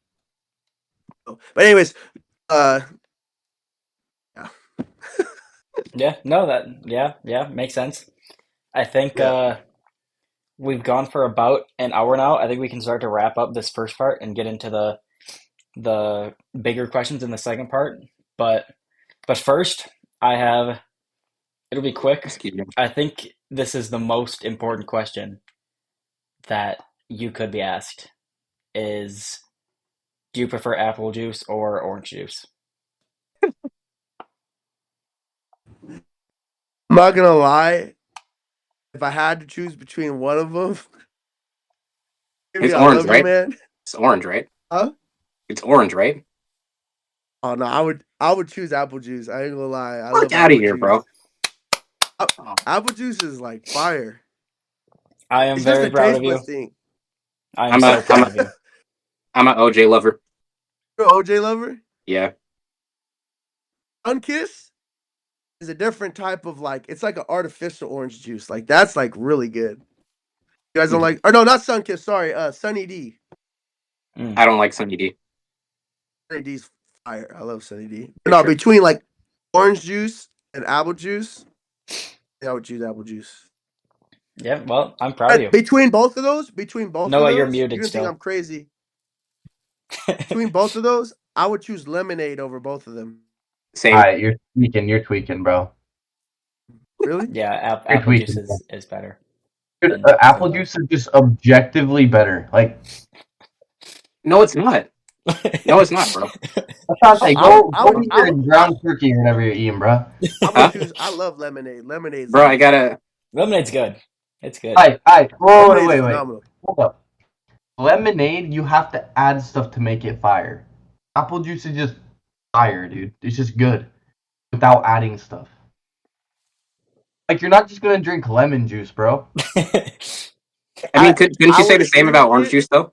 But anyways, uh, yeah. Yeah, no, yeah, makes sense. I think Yeah. we've gone for about an hour now. I think we can start to wrap up this first part and get into the bigger questions in the second part. But first, I have it'll be quick. Excuse me. I think this is the most important question that you could be asked is do you prefer apple juice or orange juice? I'm not going to lie. If I had to choose between one of them, maybe It's I orange, love you, right? man. It's orange, right? Huh? It's orange, right? Oh no, I would choose apple juice. I ain't gonna lie. I Fuck love out of apple here, juice. bro. Oh, Apple juice is like fire. I am It's just very a proud taste of buds you. thing. I am I'm so a I'm proud a of you. I'm a OJ lover. You're an OJ lover? Yeah. Sunkiss is a different type of like it's like an artificial orange juice. Like that's like really good. You guys don't Mhm. like or no, not Sunkiss, sorry, Sunny D. Mm. I don't like Sunny D Sunny D's fire. I love Sunny D. But for no, sure. between like orange juice and apple juice, yeah, I would choose apple juice. Yeah, well, I'm proud of But you. between both of Noah, you're those, you're muted gonna think still. I'm crazy. Between both of those, I would choose lemonade over both of them. Same. Alright, you're tweaking, bro. Really? Yeah, You're apple juice tweaking, bro. is better Dude, than apple both. juice is just objectively better. Like, No, it's not. No, it's not, bro. Oh, Asante, I would, go I go would, eat I your would, ground turkey or whatever you're eating, bro. I would Huh? choose. I love lemonade. Lemonade's Bro, I like gotta. Lemonade's good. It's good. Alright, lemonade is wait. phenomenal. Hold up. Lemonade, you have to add stuff to make it fire. Apple juice is just fire, dude. It's just good without adding stuff. Like, you're not just gonna drink lemon juice, bro. I mean, I couldn't I you say would the same agree about with orange it. juice though?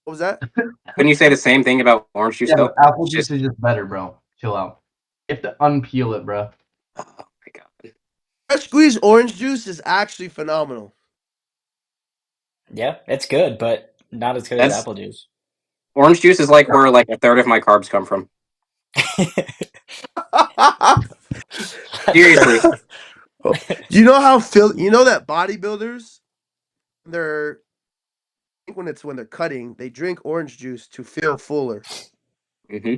What was that? Couldn't you say the same thing about orange juice Yeah, but though? apple It's juice just. is just better, bro. Chill out. You have to unpeel it, bro. Oh my god. Fresh squeezed orange juice is actually phenomenal. Yeah, it's good, but not as good as That's apple juice. orange juice is like where like a third of my carbs come from. That's fair. Seriously. You know how you know that bodybuilders they're I think when they're cutting they drink orange juice to feel fuller. Hmm.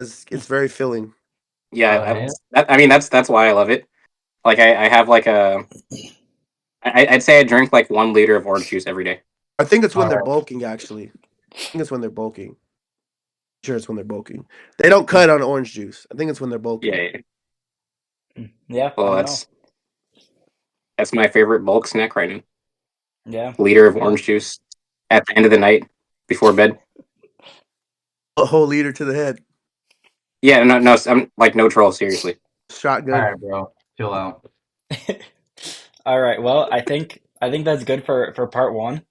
It's very filling. Yeah, Yeah. I mean that's why I love it. Like I have like I'd say I drink like 1 liter of orange juice every day. I think it's when they're Alright. bulking. Actually, I think it's when they're bulking. Sure, it's when they're bulking. They don't cut on orange juice. I think it's when they're Yeah, bulking. yeah. Yeah, I Well, don't know. that's my favorite bulk snack right now. Yeah, Liter of well, orange juice at the end of the night before bed. A whole liter to the head. Yeah, no, I'm like no troll. Seriously. Shotgun. Alright, bro. Chill out. all right. Well, I think that's good for part one.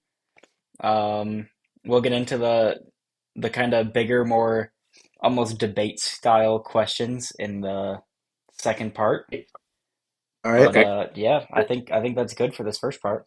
Um, we'll get into the kind of bigger, more almost debate style questions in the second part. All right. But Okay. yeah, I think that's good for this first part.